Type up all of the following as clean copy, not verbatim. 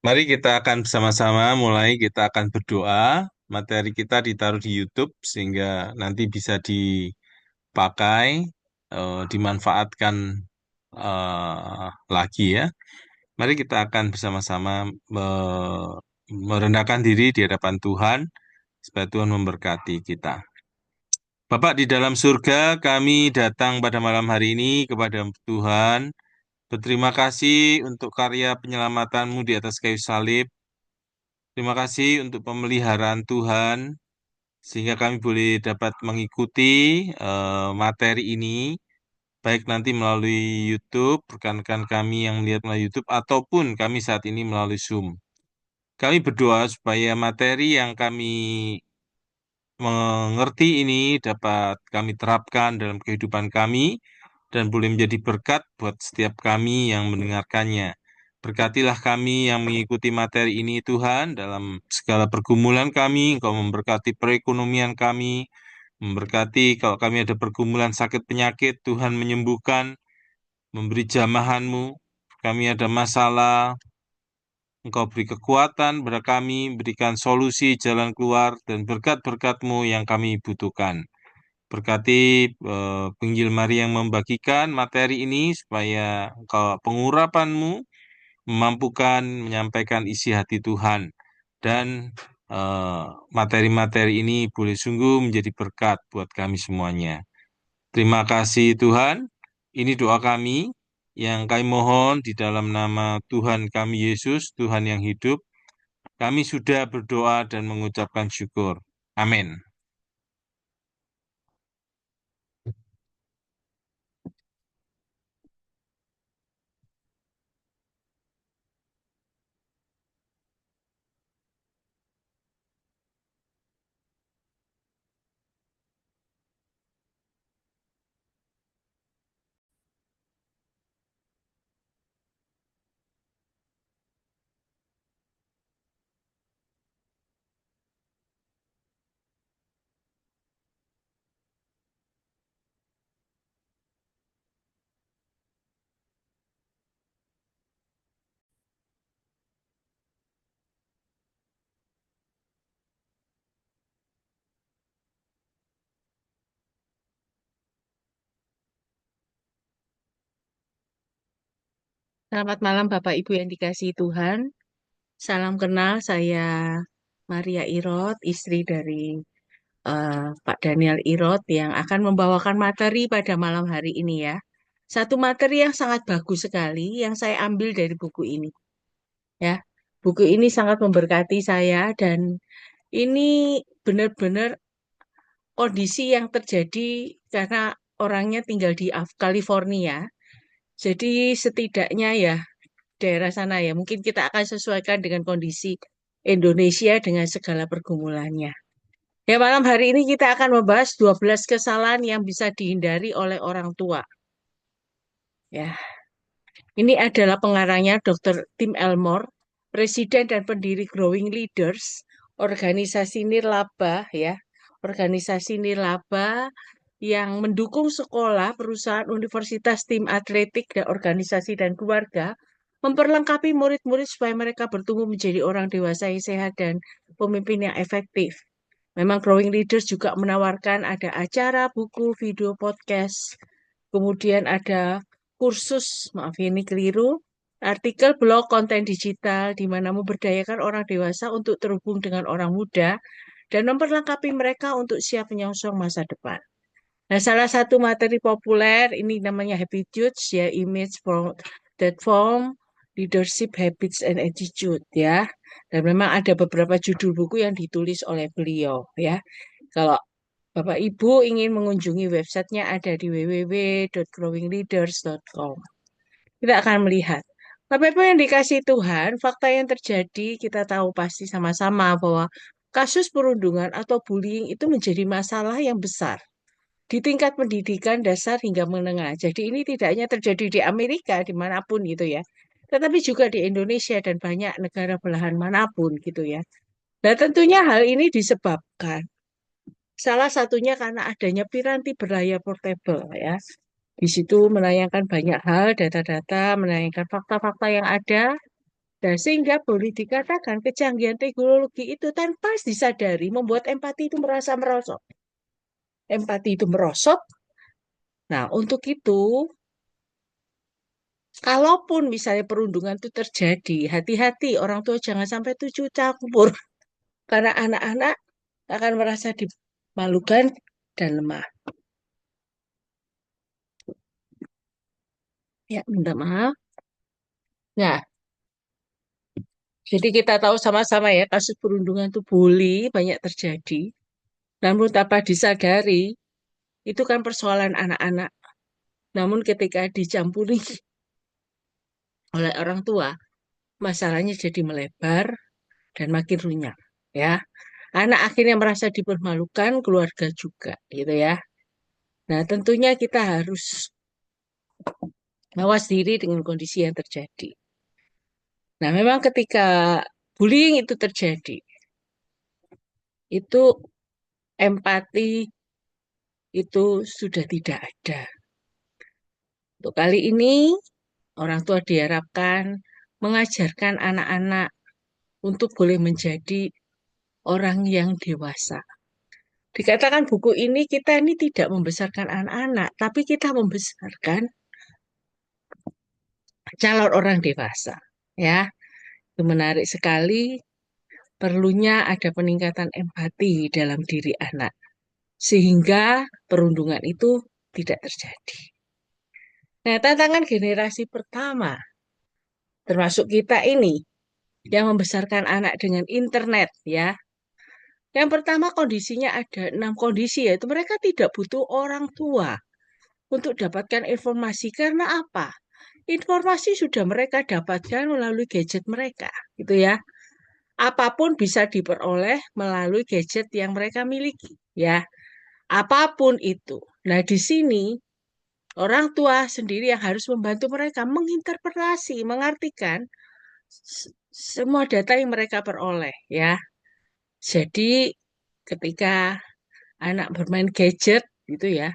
Mari kita akan bersama-sama mulai, kita akan berdoa. Materi kita ditaruh di YouTube sehingga nanti bisa dipakai, dimanfaatkan lagi ya. Mari kita akan bersama-sama merendahkan diri di hadapan Tuhan, supaya Tuhan memberkati kita. Bapak di dalam surga, kami datang pada malam hari ini kepada Tuhan, berterima kasih untuk karya penyelamatanmu di atas kayu salib. Terima kasih untuk pemeliharaan Tuhan, sehingga kami boleh dapat mengikuti materi ini, baik nanti melalui YouTube, rekan-rekan kami yang melihat melalui YouTube, ataupun kami saat ini melalui Zoom. Kami berdoa supaya materi yang kami mengerti ini dapat kami terapkan dalam kehidupan kami, dan boleh menjadi berkat buat setiap kami yang mendengarkannya. Berkatilah kami yang mengikuti materi ini, Tuhan, dalam segala pergumulan kami. Engkau memberkati perekonomian kami, memberkati kalau kami ada pergumulan sakit penyakit, Tuhan menyembuhkan, memberi jamahan-Mu. Kami ada masalah, Engkau beri kekuatan kepada kami, berikan solusi, jalan keluar, dan berkat-berkat-Mu yang kami butuhkan. Berkati Penginjil Maria yang membagikan materi ini, supaya Engkau pengurapan-Mu memampukan menyampaikan isi hati Tuhan. Dan materi-materi ini boleh sungguh menjadi berkat buat kami semuanya. Terima kasih Tuhan. Ini doa kami yang kami mohon di dalam nama Tuhan kami Yesus, Tuhan yang hidup. Kami sudah berdoa dan mengucapkan syukur. Amin. Selamat malam Bapak Ibu yang dikasihi Tuhan. Salam kenal, saya Maria Irot, istri dari Pak Daniel Irot yang akan membawakan materi pada malam hari ini ya. Satu materi yang sangat bagus sekali yang saya ambil dari buku ini ya. Buku ini sangat memberkati saya dan ini benar-benar kondisi yang terjadi karena orangnya tinggal di California. Jadi setidaknya ya daerah sana ya. Mungkin kita akan sesuaikan dengan kondisi Indonesia dengan segala pergumulannya. Ya, malam hari ini kita akan membahas 12 kesalahan yang bisa dihindari oleh orang tua. Ya, ini adalah pengarangnya Dr. Tim Elmore, Presiden dan pendiri Growing Leaders, organisasi nirlaba ya. Organisasi nirlaba yang mendukung sekolah, perusahaan, universitas, tim atletik, dan organisasi dan keluarga, memperlengkapi murid-murid supaya mereka bertumbuh menjadi orang dewasa yang sehat dan pemimpin yang efektif. Memang Growing Leaders juga menawarkan ada acara, buku, video, podcast, kemudian ada kursus, maaf ini keliru, artikel, blog, konten digital, di mana memberdayakan orang dewasa untuk terhubung dengan orang muda dan memperlengkapi mereka untuk siap menyongsong masa depan. Nah, salah satu materi populer ini namanya Habitudes ya, Image from that Form Leadership Habits and Attitude ya. Dan memang ada beberapa judul buku yang ditulis oleh beliau ya. Kalau Bapak Ibu ingin mengunjungi websitenya ada di www.growingleaders.com. Kita akan melihat. Bapak Ibu yang dikasih Tuhan, fakta yang terjadi kita tahu pasti sama-sama bahwa kasus perundungan atau bullying itu menjadi masalah yang besar di tingkat pendidikan dasar hingga menengah. Jadi ini tidak hanya terjadi di Amerika, dimanapun gitu ya, tetapi juga di Indonesia dan banyak negara belahan manapun gitu ya. Nah tentunya hal ini disebabkan salah satunya karena adanya piranti berlayar portable ya. Di situ menayangkan banyak hal, data-data, menayangkan fakta-fakta yang ada, Dan sehingga boleh dikatakan kecanggihan teknologi itu tanpa disadari membuat empati itu merasa merosot. Empati itu merosot. Nah, untuk itu, kalaupun misalnya perundungan itu terjadi, hati-hati orang tua jangan sampai tujuh campur. Karena anak-anak akan merasa dimalukan dan lemah. Ya, minta maaf. Nah, jadi kita tahu sama-sama ya, kasus perundungan itu boleh banyak terjadi. Namun tanpa disadari, itu kan persoalan anak-anak. Namun ketika dicampuri oleh orang tua, masalahnya jadi melebar dan makin runyam. Ya, anak akhirnya merasa dipermalukan, keluarga juga, gitu ya. Nah, tentunya kita harus mawas diri dengan kondisi yang terjadi. Nah, memang ketika bullying itu terjadi, itu empati itu sudah tidak ada. Untuk kali ini, orang tua diharapkan mengajarkan anak-anak untuk boleh menjadi orang yang dewasa. Dikatakan buku ini kita ini tidak membesarkan anak-anak, tapi kita membesarkan calon orang dewasa. Ya, itu menarik sekali. Perlunya ada peningkatan empati dalam diri anak, sehingga perundungan itu tidak terjadi. Nah, tantangan generasi pertama, termasuk kita ini, yang membesarkan anak dengan internet, ya. Yang pertama kondisinya ada 6 kondisi, yaitu mereka tidak butuh orang tua untuk dapatkan informasi. Karena apa? Informasi sudah mereka dapatkan melalui gadget mereka, gitu ya. Apapun bisa diperoleh melalui gadget yang mereka miliki, ya. Apapun itu. Nah, di sini orang tua sendiri yang harus membantu mereka menginterpretasi, mengartikan semua data yang mereka peroleh, ya. Jadi, ketika anak bermain gadget, gitu ya,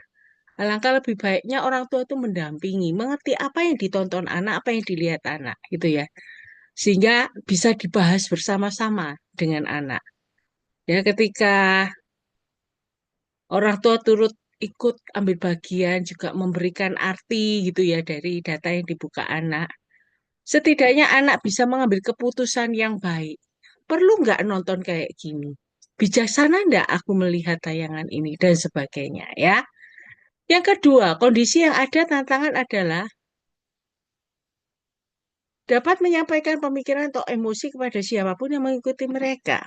alangkah lebih baiknya orang tua itu mendampingi, mengerti apa yang ditonton anak, apa yang dilihat anak, gitu ya. Sehingga bisa dibahas bersama-sama dengan anak. Ya, ketika orang tua turut ikut ambil bagian juga memberikan arti gitu ya dari data yang dibuka anak. Setidaknya anak bisa mengambil keputusan yang baik. Perlu nggak nonton kayak gini? Bijaksana nggak aku melihat tayangan ini dan sebagainya ya. Yang kedua, kondisi yang ada tantangan adalah dapat menyampaikan pemikiran atau emosi kepada siapapun yang mengikuti mereka.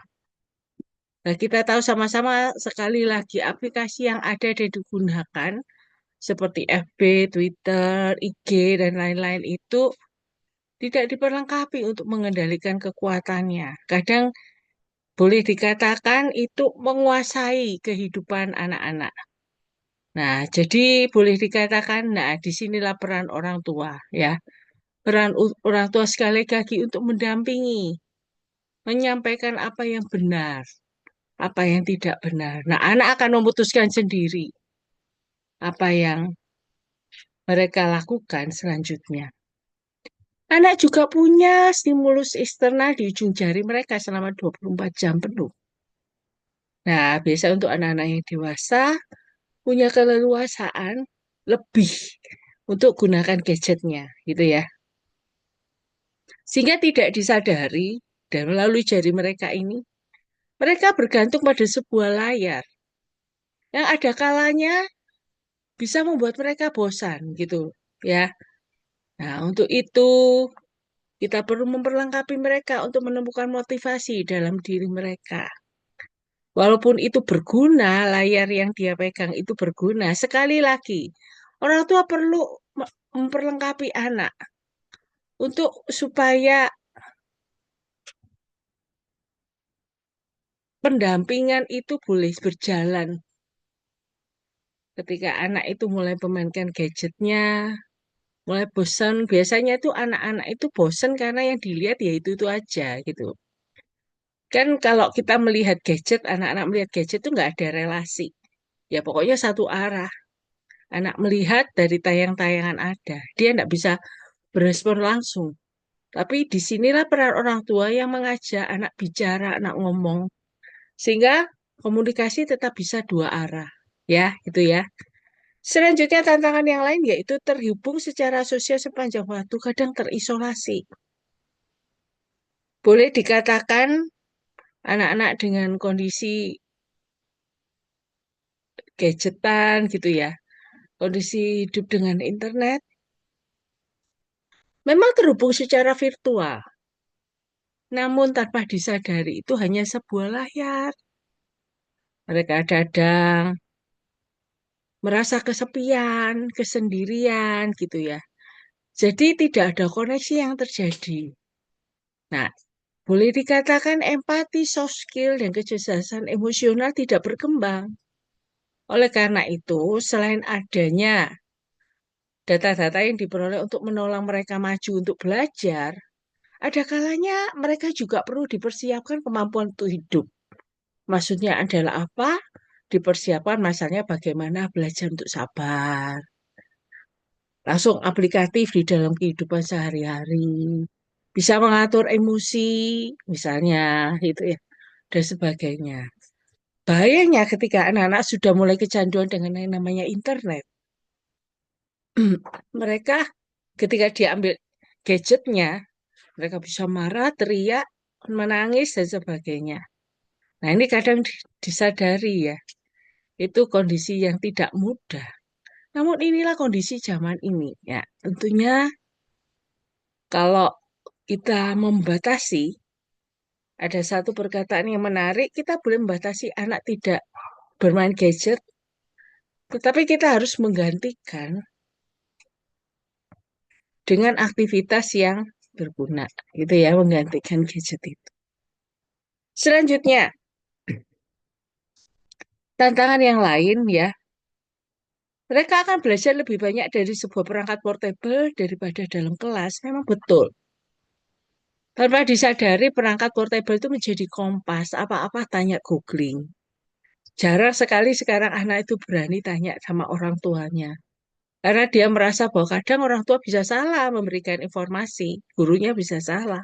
Nah, kita tahu sama-sama sekali lagi aplikasi yang ada dan digunakan seperti FB, Twitter, IG, dan lain-lain itu tidak diperlengkapi untuk mengendalikan kekuatannya. Kadang boleh dikatakan itu menguasai kehidupan anak-anak. Nah, jadi boleh dikatakan, nah disinilah peran orang tua, ya. Peran orang tua sekali lagi untuk mendampingi, menyampaikan apa yang benar, apa yang tidak benar. Nah, anak akan memutuskan sendiri apa yang mereka lakukan selanjutnya. Anak juga punya stimulus eksternal di ujung jari mereka selama 24 jam penuh. Nah, biasa untuk anak-anak yang dewasa punya keleluasaan lebih untuk gunakan gadgetnya, gitu ya. Sehingga tidak disadari dan melalui jari mereka ini, mereka bergantung pada sebuah layar yang ada kalanya bisa membuat mereka bosan, gitu ya. Nah, untuk itu kita perlu memperlengkapi mereka untuk menemukan motivasi dalam diri mereka. Walaupun itu berguna, layar yang dia pegang itu berguna. Sekali lagi, orang tua perlu memperlengkapi anak untuk supaya pendampingan itu boleh berjalan. Ketika anak itu mulai memainkan gadgetnya, mulai bosan, biasanya itu anak-anak itu bosan karena yang dilihat ya itu aja gitu. Kan kalau kita melihat gadget, anak-anak melihat gadget itu nggak ada relasi. Ya pokoknya satu arah. Anak melihat dari tayang-tayangan ada. Dia nggak bisa berespon langsung Tapi disinilah peran orang tua yang mengajak anak bicara, anak ngomong, sehingga komunikasi tetap bisa dua arah. Ya, itu ya. Selanjutnya tantangan yang lain yaitu terhubung secara sosial sepanjang waktu kadang terisolasi. Boleh dikatakan anak-anak dengan kondisi gadgetan gitu ya, kondisi hidup dengan internet, memang terhubung secara virtual. Namun tanpa disadari itu hanya sebuah layar. Mereka kadang merasa kesepian, kesendirian gitu ya. Jadi tidak ada koneksi yang terjadi. Nah, boleh dikatakan empati, soft skill, dan kecerdasan emosional tidak berkembang. Oleh karena itu, selain adanya data-data yang diperoleh untuk menolong mereka maju untuk belajar, ada kalanya mereka juga perlu dipersiapkan kemampuan untuk hidup. Maksudnya adalah apa? Dipersiapkan misalnya bagaimana belajar untuk sabar, langsung aplikatif di dalam kehidupan sehari-hari, bisa mengatur emosi, misalnya, gitu ya, dan sebagainya. Bahayanya ketika anak-anak sudah mulai kecanduan dengan yang namanya internet, mereka ketika diambil gadgetnya, mereka bisa marah, teriak, menangis, dan sebagainya. Nah, ini kadang disadari ya, itu kondisi yang tidak mudah. Namun inilah kondisi zaman ini. Ya, tentunya kalau kita membatasi, ada satu perkataan yang menarik, kita boleh membatasi anak tidak bermain gadget, tetapi kita harus menggantikan dengan aktivitas yang berguna, gitu ya, menggantikan gadget itu. Selanjutnya, tantangan yang lain ya, mereka akan belajar lebih banyak dari sebuah perangkat portable daripada dalam kelas. Memang betul. Tanpa disadari, perangkat portable itu menjadi kompas. Apa-apa tanya googling. Jarang sekali sekarang anak itu berani tanya sama orang tuanya. Karena dia merasa bahwa kadang orang tua bisa salah memberikan informasi. Gurunya bisa salah.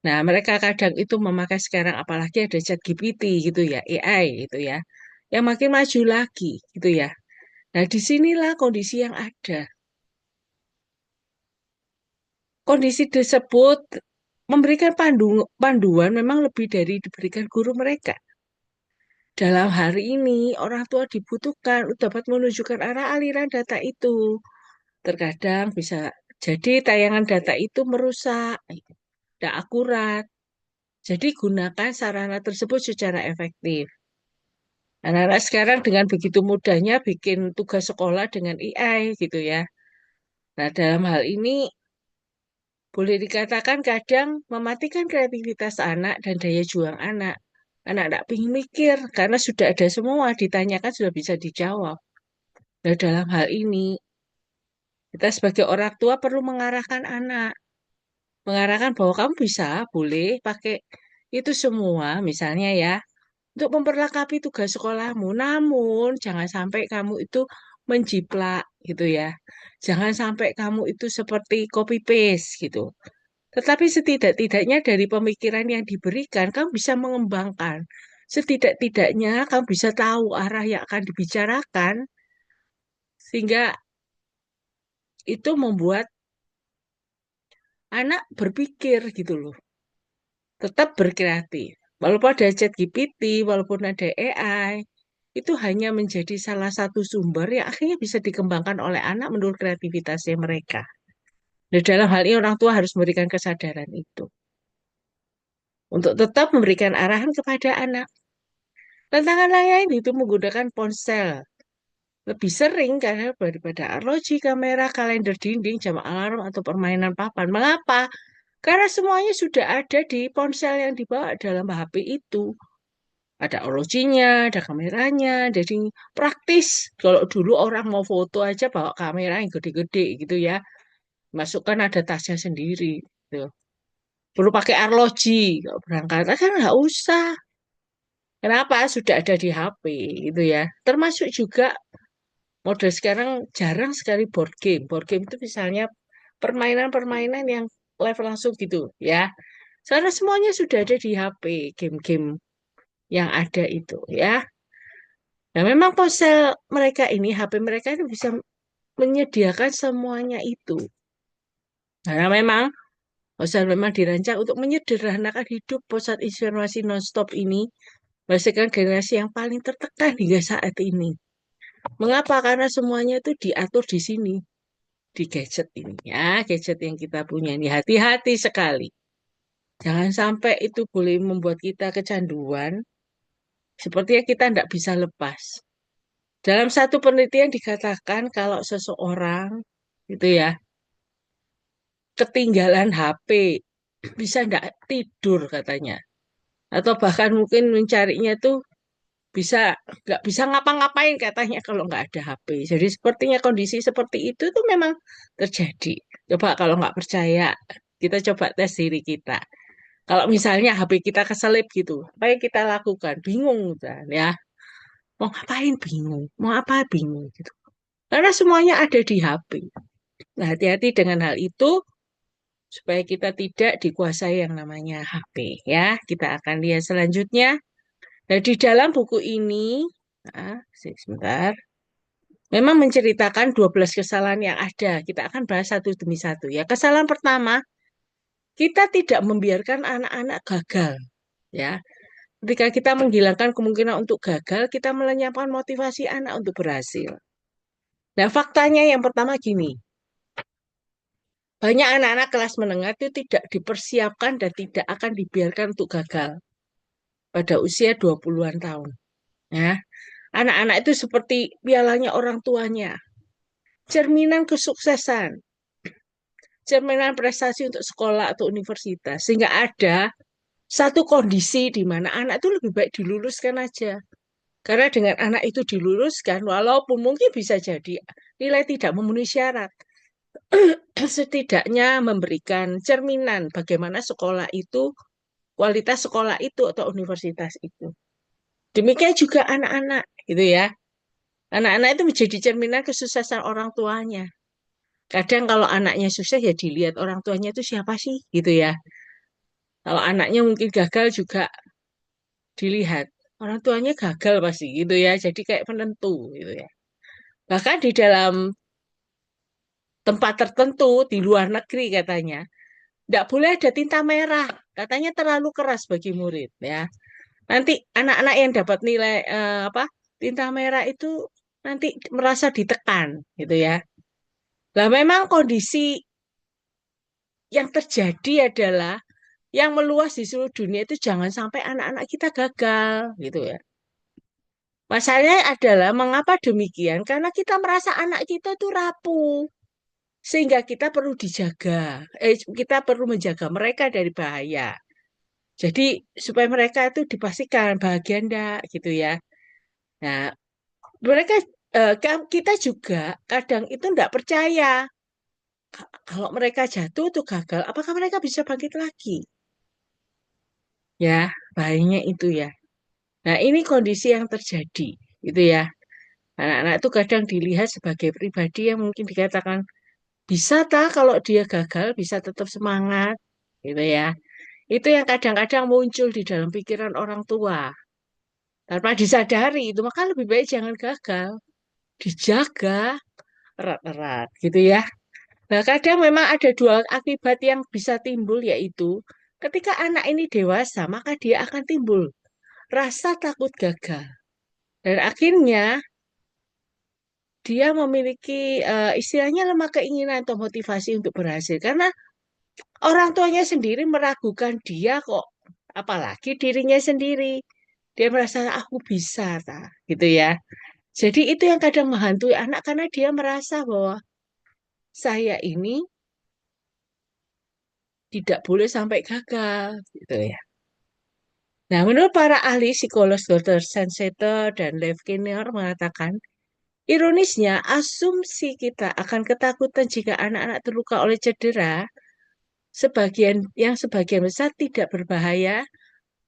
Nah, mereka kadang itu memakai sekarang, apalagi ada ChatGPT gitu ya, AI gitu ya. Yang makin maju lagi gitu ya. Nah, disinilah kondisi yang ada. Kondisi tersebut memberikan panduan memang lebih dari diberikan guru mereka. Dalam hari ini, orang tua dibutuhkan untuk dapat menunjukkan arah aliran data itu. Terkadang bisa jadi tayangan data itu merusak, tidak akurat. Jadi gunakan sarana tersebut secara efektif. Anak-anak sekarang dengan begitu mudahnya bikin tugas sekolah dengan AI gitu ya. Nah, dalam hal ini boleh dikatakan kadang mematikan kreativitas anak dan daya juang anak. Anak tidak ingin mikir karena sudah ada semua, ditanyakan sudah bisa dijawab. Nah, dalam hal ini, kita sebagai orang tua perlu mengarahkan anak. Mengarahkan bahwa kamu bisa, boleh pakai itu semua, misalnya ya, untuk memperlengkapi tugas sekolahmu. Namun, jangan sampai kamu itu menjiplak gitu ya. Jangan sampai kamu itu seperti copy paste gitu. Tetapi setidak-tidaknya dari pemikiran yang diberikan, kamu bisa mengembangkan. Setidak-tidaknya kamu bisa tahu arah yang akan dibicarakan, sehingga itu membuat anak berpikir gitu loh. Tetap berkreatif. Walaupun ada ChatGPT, walaupun ada AI, itu hanya menjadi salah satu sumber yang akhirnya bisa dikembangkan oleh anak menurut kreativitasnya mereka. Dan dalam hal ini orang tua harus memberikan kesadaran itu. Untuk tetap memberikan arahan kepada anak. Tantangan lain itu menggunakan ponsel. Lebih sering karena daripada arloji, kamera, kalender dinding, jam alarm, atau permainan papan. Mengapa? Karena semuanya sudah ada di ponsel yang dibawa dalam HP itu. Ada arlojinya, ada kameranya, jadi praktis. Kalau dulu orang mau foto aja bawa kamera yang gede-gede gitu ya. Masukkan ada tasnya sendiri. Gitu. Perlu pakai arloji kalau berangkat. Kan nggak usah. Kenapa? Sudah ada di HP gitu ya. Termasuk juga model sekarang jarang sekali board game. Board game itu misalnya permainan-permainan yang live langsung gitu ya. Karena semuanya sudah ada di HP, game-game yang ada itu ya. Nah, memang ponsel mereka ini, HP mereka itu bisa menyediakan semuanya itu. Karena memang ponsel memang dirancang untuk menyederhanakan hidup. Pusat informasi nonstop ini menghasilkan generasi yang paling tertekan hingga saat ini. Mengapa? Karena semuanya itu diatur di sini, di gadget ini ya, gadget yang kita punya ini. Hati-hati sekali. Jangan sampai itu boleh membuat kita kecanduan, sepertinya kita tidak bisa lepas. Dalam satu penelitian dikatakan kalau seseorang itu ya ketinggalan HP bisa tidak tidur katanya, atau bahkan mungkin mencarinya tuh bisa nggak bisa ngapa-ngapain katanya kalau nggak ada HP. Jadi sepertinya kondisi seperti itu tuh memang terjadi. Coba kalau nggak percaya, kita coba tes diri kita. Kalau misalnya HP kita keselip gitu, apa yang kita lakukan? Bingung kan ya. Mau ngapain bingung? Mau apa bingung gitu. Karena semuanya ada di HP. Nah, hati-hati dengan hal itu supaya kita tidak dikuasai yang namanya HP ya. Kita akan lihat selanjutnya. Nah, di dalam buku ini, sebentar, memang menceritakan 12 kesalahan yang ada. Kita akan bahas satu demi satu ya. Kesalahan pertama, kita tidak membiarkan anak-anak gagal ya. Ketika kita menghilangkan kemungkinan untuk gagal, kita melenyapkan motivasi anak untuk berhasil. Nah, faktanya yang pertama gini, banyak anak-anak kelas menengah itu tidak dipersiapkan dan tidak akan dibiarkan untuk gagal pada usia 20-an tahun. Ya. Anak-anak itu seperti pialanya orang tuanya, cerminan kesuksesan, cerminan prestasi untuk sekolah atau universitas. Sehingga ada satu kondisi di mana anak itu lebih baik diluluskan aja. Karena dengan anak itu diluluskan, walaupun mungkin bisa jadi nilai tidak memenuhi syarat, setidaknya memberikan cerminan bagaimana sekolah itu, kualitas sekolah itu atau universitas itu. Demikian juga anak-anak, gitu ya. Anak-anak itu menjadi cerminan kesuksesan orang tuanya. Kadang kalau anaknya sukses ya dilihat orang tuanya itu siapa sih, gitu ya. Kalau anaknya mungkin gagal juga dilihat orang tuanya gagal pasti, gitu ya. Jadi kayak penentu, gitu ya. Bahkan di dalam tempat tertentu di luar negeri katanya, tidak boleh ada tinta merah. Katanya terlalu keras bagi murid ya. Nanti anak-anak yang dapat nilai apa tinta merah itu nanti merasa ditekan gitu ya. Lah memang kondisi yang terjadi adalah yang meluas di seluruh dunia itu jangan sampai anak-anak kita gagal gitu ya. Masalahnya adalah mengapa demikian? Karena kita merasa anak kita itu rapuh. Sehingga kita perlu dijaga. Kita perlu menjaga mereka dari bahaya. Jadi supaya mereka itu dipastikan bahagia enggak gitu ya. Nah, mereka kita juga kadang itu enggak percaya kalau mereka jatuh tuh gagal, apakah mereka bisa bangkit lagi? Ya, bahayanya itu ya. Nah, ini kondisi yang terjadi gitu ya. Anak-anak itu kadang dilihat sebagai pribadi yang mungkin dikatakan bisa tak kalau dia gagal bisa tetap semangat gitu ya. Itu yang kadang-kadang muncul di dalam pikiran orang tua. Tanpa disadari itu, maka lebih baik jangan gagal. Dijaga erat-erat gitu ya. Nah, kadang memang ada dua akibat yang bisa timbul yaitu ketika anak ini dewasa, maka dia akan timbul rasa takut gagal. Dan akhirnya dia memiliki istilahnya lemah keinginan atau motivasi untuk berhasil. Karena orang tuanya sendiri meragukan dia kok, apalagi dirinya sendiri. Dia merasa aku bisa, ta, gitu ya. Jadi itu yang kadang menghantui anak karena dia merasa bahwa saya ini tidak boleh sampai gagal, gitu ya. Nah, menurut para ahli psikolog Dr. Sanseter dan Lev Kinnear mengatakan, ironisnya asumsi kita akan ketakutan jika anak-anak terluka oleh cedera, sebagian besar tidak berbahaya,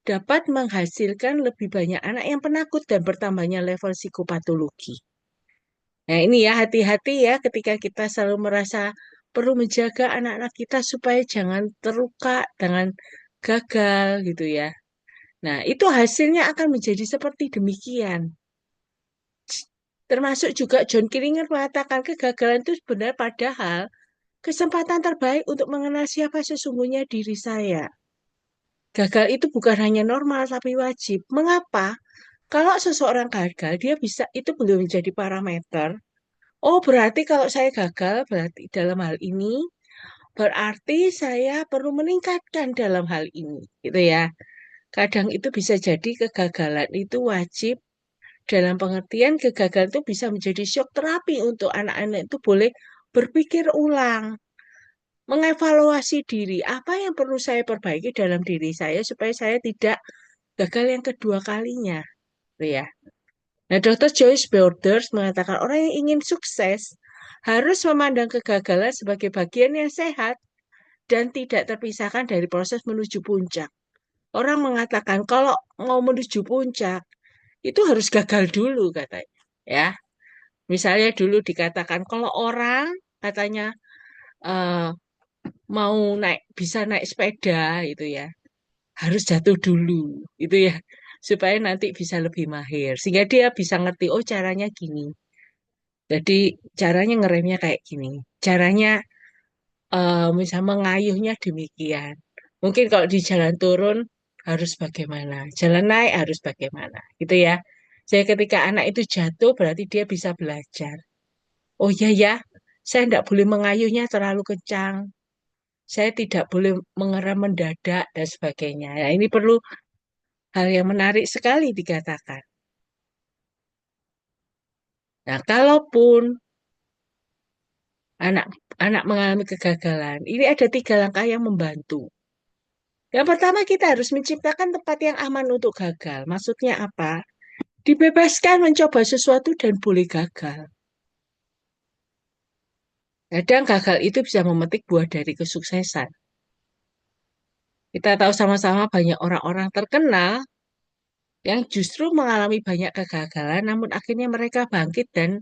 dapat menghasilkan lebih banyak anak yang penakut dan bertambahnya level psikopatologi. Nah, ini ya hati-hati ya ketika kita selalu merasa perlu menjaga anak-anak kita supaya jangan terluka, jangan gagal gitu ya. Nah, itu hasilnya akan menjadi seperti demikian. Termasuk juga John Kiringer mengatakan kegagalan itu benar padahal kesempatan terbaik untuk mengenal siapa sesungguhnya diri saya. Gagal itu bukan hanya normal tapi wajib. Mengapa? Kalau seseorang gagal, dia bisa itu belum menjadi parameter. Oh, berarti kalau saya gagal, berarti dalam hal ini, berarti saya perlu meningkatkan dalam hal ini, gitu ya. Kadang itu bisa jadi kegagalan itu wajib dalam pengertian kegagalan itu bisa menjadi shock terapi untuk anak-anak itu boleh berpikir ulang, mengevaluasi diri, apa yang perlu saya perbaiki dalam diri saya supaya saya tidak gagal yang kedua kalinya, gitu ya. Nah, Dr. Joyce Borders mengatakan orang yang ingin sukses harus memandang kegagalan sebagai bagian yang sehat dan tidak terpisahkan dari proses menuju puncak. Orang mengatakan kalau mau menuju puncak itu harus gagal dulu katanya. Ya, misalnya dulu dikatakan kalau orang katanya eh, mau naik bisa naik sepeda itu ya harus jatuh dulu itu ya supaya nanti bisa lebih mahir sehingga dia bisa ngerti oh caranya gini. Jadi caranya ngeremnya kayak gini. Caranya misal mengayuhnya demikian. Mungkin kalau di jalan turun harus bagaimana, jalan naik harus bagaimana, gitu ya. Jadi ketika anak itu jatuh berarti dia bisa belajar. Oh iya ya, saya tidak boleh mengayuhnya terlalu kencang. Saya tidak boleh mengerem mendadak dan sebagainya. Nah, ini perlu hal yang menarik sekali dikatakan. Nah, kalaupun anak anak mengalami kegagalan, ini ada 3 langkah yang membantu. Yang pertama, kita harus menciptakan tempat yang aman untuk gagal. Maksudnya apa? Dibebaskan mencoba sesuatu dan boleh gagal. Kadang gagal itu bisa memetik buah dari kesuksesan. Kita tahu sama-sama banyak orang-orang terkenal yang justru mengalami banyak kegagalan, namun akhirnya mereka bangkit dan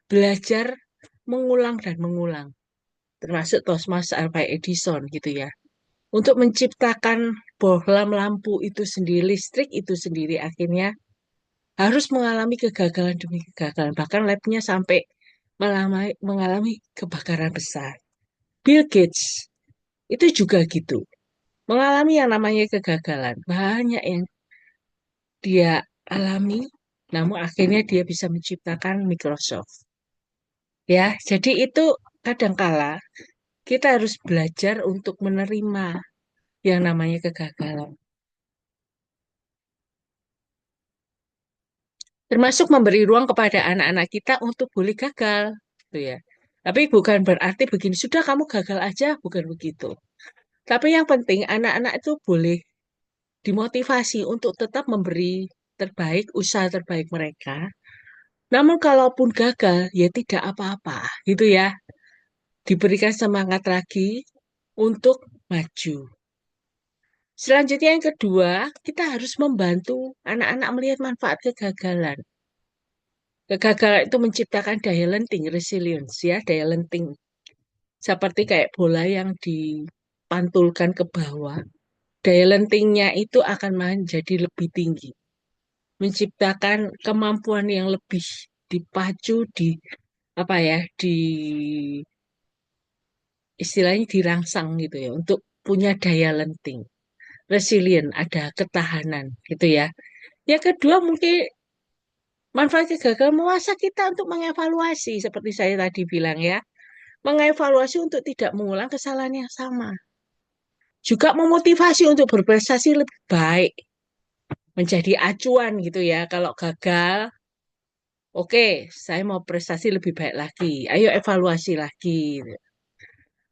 belajar mengulang dan mengulang. Termasuk Thomas Alva Edison gitu ya. Untuk menciptakan bohlam lampu itu sendiri, listrik itu sendiri akhirnya harus mengalami kegagalan demi kegagalan. Bahkan labnya sampai mengalami kebakaran besar. Bill Gates itu juga gitu. Mengalami yang namanya kegagalan. Banyak yang dia alami, namun akhirnya dia bisa menciptakan Microsoft. Ya, jadi itu kadangkala kita harus belajar untuk menerima yang namanya kegagalan. Termasuk memberi ruang kepada anak-anak kita untuk boleh gagal, gitu ya. Tapi bukan berarti begini, sudah kamu gagal aja, bukan begitu. Tapi yang penting anak-anak itu boleh dimotivasi untuk tetap memberi terbaik, usaha terbaik mereka. Namun kalaupun gagal, ya tidak apa-apa, gitu ya. Diberikan semangat lagi untuk maju. Selanjutnya yang kedua, kita harus membantu anak-anak melihat manfaat kegagalan. Kegagalan itu menciptakan daya lenting, resilience ya, daya lenting. Seperti kayak bola yang dipantulkan ke bawah. Daya lentingnya itu akan menjadi lebih tinggi. Menciptakan kemampuan yang lebih dipacu, di apa ya, di istilahnya dirangsang gitu ya, untuk punya daya lenting. Resilient, ada ketahanan gitu ya. Yang kedua mungkin manfaat kegagalan mewasa kita untuk mengevaluasi, seperti saya tadi bilang ya. Mengevaluasi untuk tidak mengulang kesalahan yang sama. Juga memotivasi untuk berprestasi lebih baik. Menjadi acuan gitu ya. Kalau gagal, oke, saya mau prestasi lebih baik lagi. Ayo evaluasi lagi.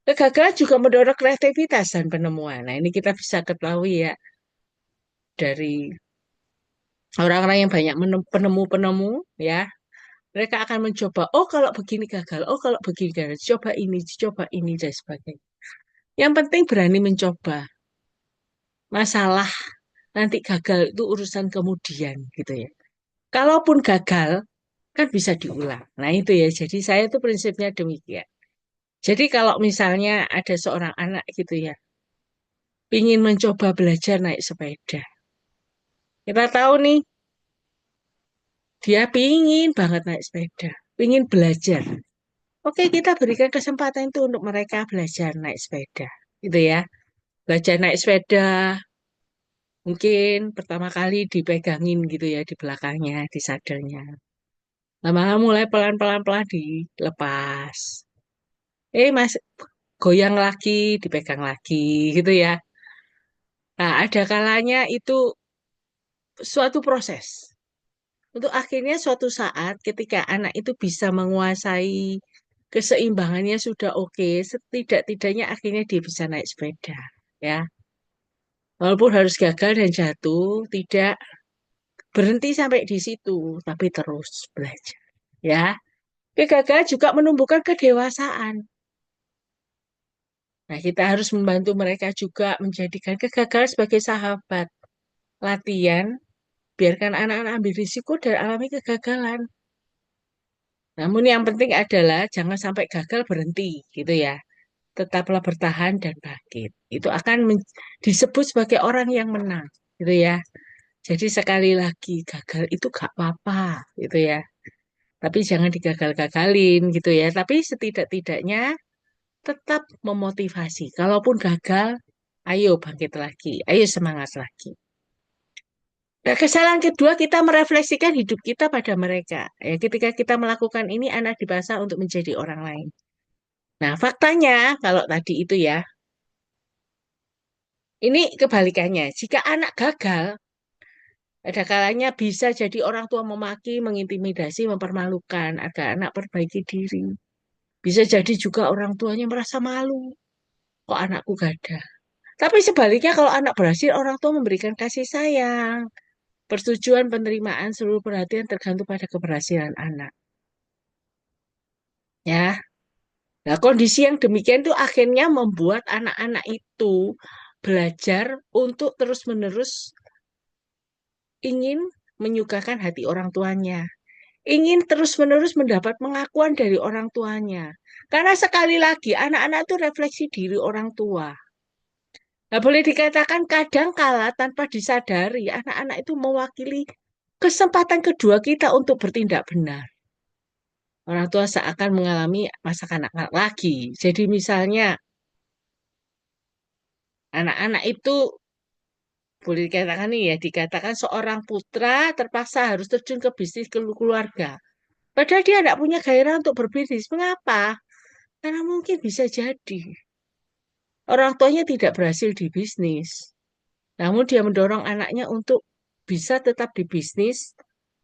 Kegagalan juga mendorong kreativitas dan penemuan. Nah, ini kita bisa ketahui ya dari orang-orang yang banyak penemu-penemu ya. Mereka akan mencoba, oh kalau begini gagal, oh kalau begini gagal, coba ini, dan sebagainya. Yang penting berani mencoba. Masalah nanti gagal itu urusan kemudian gitu ya. Kalaupun gagal kan bisa diulang. Nah itu ya. Jadi saya tuh prinsipnya demikian. Jadi kalau misalnya ada seorang anak gitu ya, ingin mencoba belajar naik sepeda. Kita tahu nih, dia pingin banget naik sepeda, pingin belajar. Oke, kita berikan kesempatan itu untuk mereka belajar naik sepeda, gitu ya. Belajar naik sepeda, mungkin pertama kali dipegangin gitu ya di belakangnya, di sadelnya. Lama-lama mulai pelan-pelan pelan dilepas. Mas, goyang lagi, dipegang lagi, gitu ya. Nah, ada kalanya itu suatu proses. Untuk akhirnya suatu saat ketika anak itu bisa menguasai keseimbangannya sudah oke, setidak-tidaknya akhirnya dia bisa naik sepeda, ya. Walaupun harus gagal dan jatuh, tidak berhenti sampai di situ, tapi terus belajar, ya. Kegagalan juga menumbuhkan kedewasaan. Nah, kita harus membantu mereka juga menjadikan kegagalan sebagai sahabat latihan, biarkan anak-anak ambil risiko dan alami kegagalan. Namun yang penting adalah jangan sampai gagal berhenti, gitu ya. Tetaplah bertahan dan bangkit. Itu akan disebut sebagai orang yang menang, gitu ya. Jadi sekali lagi gagal itu gak apa-apa, gitu ya. Tapi jangan digagal-gagalin, gitu ya. Tapi setidak-tidaknya tetap memotivasi. Kalaupun gagal, ayo bangkit lagi, ayo semangat lagi. Nah, kesalahan kedua kita merefleksikan hidup kita pada mereka. Ya, ketika kita melakukan ini, anak dipaksa untuk menjadi orang lain. Nah, faktanya kalau tadi itu ya, ini kebalikannya. Jika anak gagal, ada kalanya bisa jadi orang tua memaki, mengintimidasi, mempermalukan agar anak perbaiki diri. Bisa jadi juga orang tuanya merasa malu. Kok anakku gagal? Tapi sebaliknya kalau anak berhasil, orang tua memberikan kasih sayang. Persetujuan penerimaan seluruh perhatian tergantung pada keberhasilan anak. Ya, nah kondisi yang demikian itu akhirnya membuat anak-anak itu belajar untuk terus-menerus ingin menyukakan hati orang tuanya. Ingin terus-menerus mendapat pengakuan dari orang tuanya. Karena sekali lagi, anak-anak itu refleksi diri orang tua. Nah, boleh dikatakan kadang kala tanpa disadari, anak-anak itu mewakili kesempatan kedua kita untuk bertindak benar. Orang tua seakan mengalami masa kanak-kanak lagi. Jadi misalnya, anak-anak itu boleh dikatakan nih ya, dikatakan seorang putra terpaksa harus terjun ke bisnis keluarga. Padahal dia tidak punya gairah untuk berbisnis. Mengapa? Karena mungkin bisa jadi orang tuanya tidak berhasil di bisnis. Namun dia mendorong anaknya untuk bisa tetap di bisnis,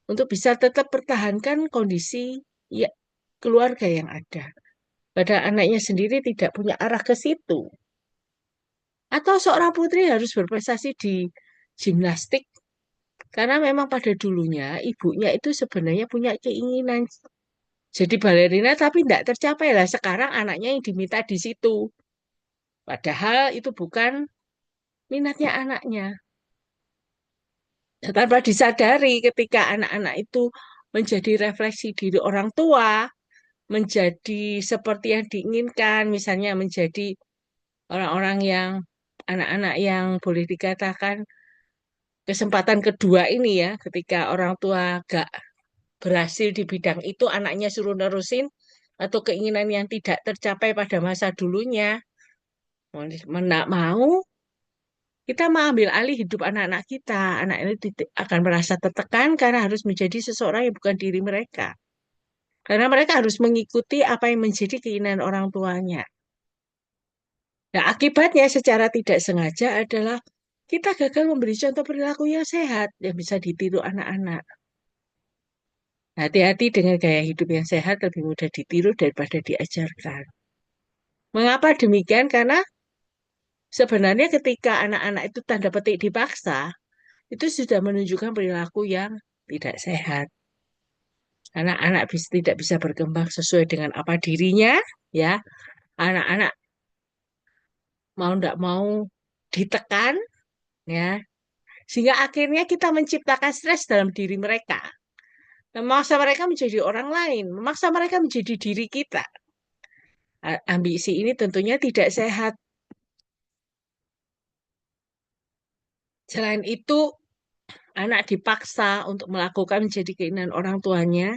untuk bisa tetap pertahankan kondisi ya, keluarga yang ada. Padahal anaknya sendiri tidak punya arah ke situ. Atau seorang putri harus berprestasi di gimnastik karena memang pada dulunya ibunya itu sebenarnya punya keinginan jadi balerina tapi tidak tercapai lah. Sekarang anaknya yang diminta di situ. Padahal itu bukan minatnya anaknya. Tanpa disadari ketika anak-anak itu menjadi refleksi diri orang tua, menjadi seperti yang diinginkan, misalnya menjadi orang-orang yang anak-anak yang boleh dikatakan kesempatan kedua ini ya, ketika orang tua gak berhasil di bidang itu, anaknya suruh nerusin atau keinginan yang tidak tercapai pada masa dulunya, tidak mau, kita mau ambil alih hidup anak-anak kita. Anak ini akan merasa tertekan karena harus menjadi seseorang yang bukan diri mereka. Karena mereka harus mengikuti apa yang menjadi keinginan orang tuanya. Nah, akibatnya secara tidak sengaja adalah kita gagal memberi contoh perilaku yang sehat yang bisa ditiru anak-anak. Hati-hati dengan gaya hidup yang sehat lebih mudah ditiru daripada diajarkan. Mengapa demikian? Karena sebenarnya ketika anak-anak itu tanda petik dipaksa, itu sudah menunjukkan perilaku yang tidak sehat. Anak-anak tidak bisa berkembang sesuai dengan apa dirinya, ya. Anak-anak mau tidak mau ditekan, ya. Sehingga akhirnya kita menciptakan stres dalam diri mereka. Memaksa mereka menjadi orang lain, memaksa mereka menjadi diri kita. Ambisi ini tentunya tidak sehat. Selain itu, anak dipaksa untuk melakukan menjadi keinginan orang tuanya,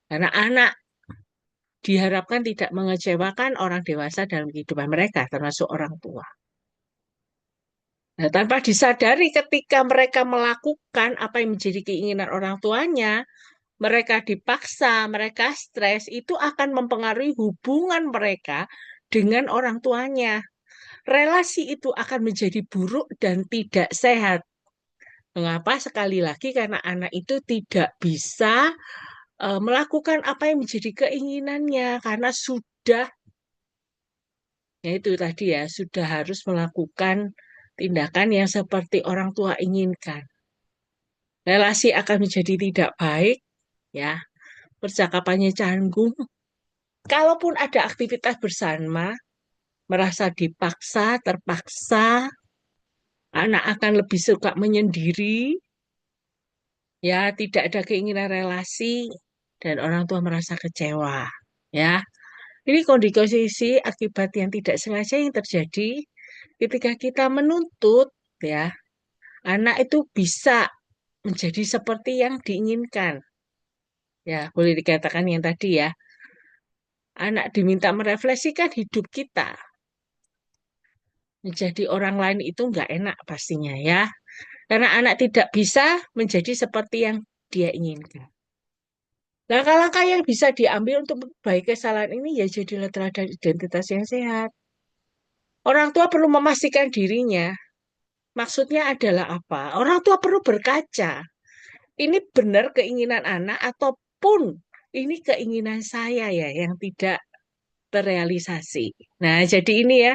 karena anak diharapkan tidak mengecewakan orang dewasa dalam kehidupan mereka, termasuk orang tua. Nah, tanpa disadari ketika mereka melakukan apa yang menjadi keinginan orang tuanya, mereka dipaksa, mereka stres, itu akan mempengaruhi hubungan mereka dengan orang tuanya. Relasi itu akan menjadi buruk dan tidak sehat. Mengapa? Sekali lagi karena anak itu tidak bisa melakukan apa yang menjadi keinginannya karena sudah, ya itu tadi ya, sudah harus melakukan tindakan yang seperti orang tua inginkan. Relasi akan menjadi tidak baik, ya, percakapannya canggung. Kalaupun ada aktivitas bersama, merasa dipaksa, terpaksa, anak akan lebih suka menyendiri, ya, tidak ada keinginan relasi, dan orang tua merasa kecewa, ya. Ini kondisi akibat yang tidak sengaja yang terjadi ketika kita menuntut, ya, anak itu bisa menjadi seperti yang diinginkan. Ya, boleh dikatakan yang tadi ya, anak diminta merefleksikan hidup kita. Menjadi orang lain itu nggak enak pastinya ya. Karena anak tidak bisa menjadi seperti yang dia inginkan. Langkah-langkah yang bisa diambil untuk memperbaiki kesalahan ini ya jadilah teladan identitas yang sehat. Orang tua perlu memastikan dirinya. Maksudnya adalah apa? Orang tua perlu berkaca. Ini benar keinginan anak ataupun ini keinginan saya ya yang tidak terrealisasi. Nah, jadi ini ya,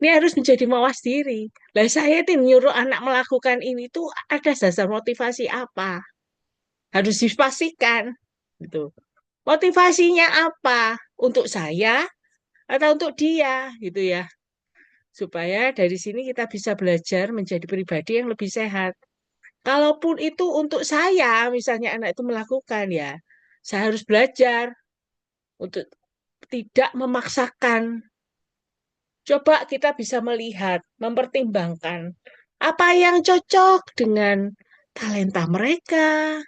ini harus menjadi mawas diri. Lah saya itu nyuruh anak melakukan ini tuh ada dasar motivasi apa? Harus dipastikan gitu. Motivasinya apa? Untuk saya atau untuk dia gitu ya. Supaya dari sini kita bisa belajar menjadi pribadi yang lebih sehat. Kalaupun itu untuk saya, misalnya anak itu melakukan ya, saya harus belajar untuk tidak memaksakan. Coba kita bisa melihat, mempertimbangkan apa yang cocok dengan talenta mereka,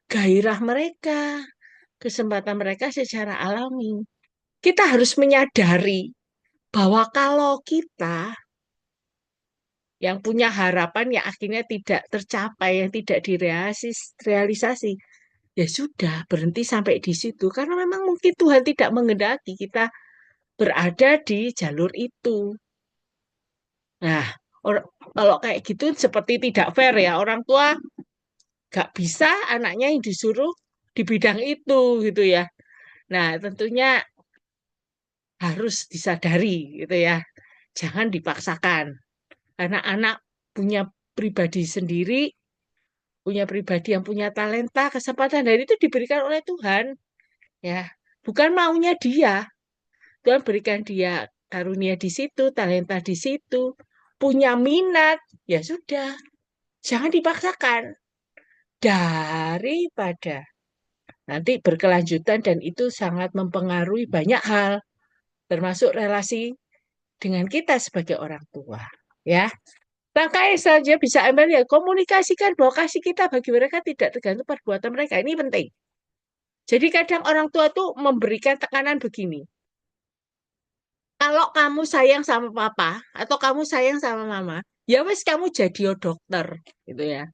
gairah mereka, kesempatan mereka secara alami. Kita harus menyadari bahwa kalau kita yang punya harapan yang akhirnya tidak tercapai, yang tidak direalisasi, ya sudah berhenti sampai di situ. Karena memang mungkin Tuhan tidak menghendaki kita berada di jalur itu. Nah, kalau kayak gitu seperti tidak fair ya. Orang tua gak bisa anaknya yang disuruh di bidang itu gitu ya. Nah, tentunya harus disadari gitu ya. Jangan dipaksakan. Karena anak punya pribadi sendiri, punya pribadi yang punya talenta, kesempatan, dan itu diberikan oleh Tuhan. Ya, bukan maunya dia. Tuhan berikan dia karunia di situ, talenta di situ, punya minat, ya sudah. Jangan dipaksakan daripada nanti berkelanjutan dan itu sangat mempengaruhi banyak hal, termasuk relasi dengan kita sebagai orang tua. Ya, langkah yang selanjutnya bisa ambil ya komunikasikan bahwa kasih kita bagi mereka tidak tergantung perbuatan mereka. Ini penting. Jadi kadang orang tua tuh memberikan tekanan begini. Kalau kamu sayang sama papa atau kamu sayang sama mama, ya wes kamu jadi dokter gitu ya.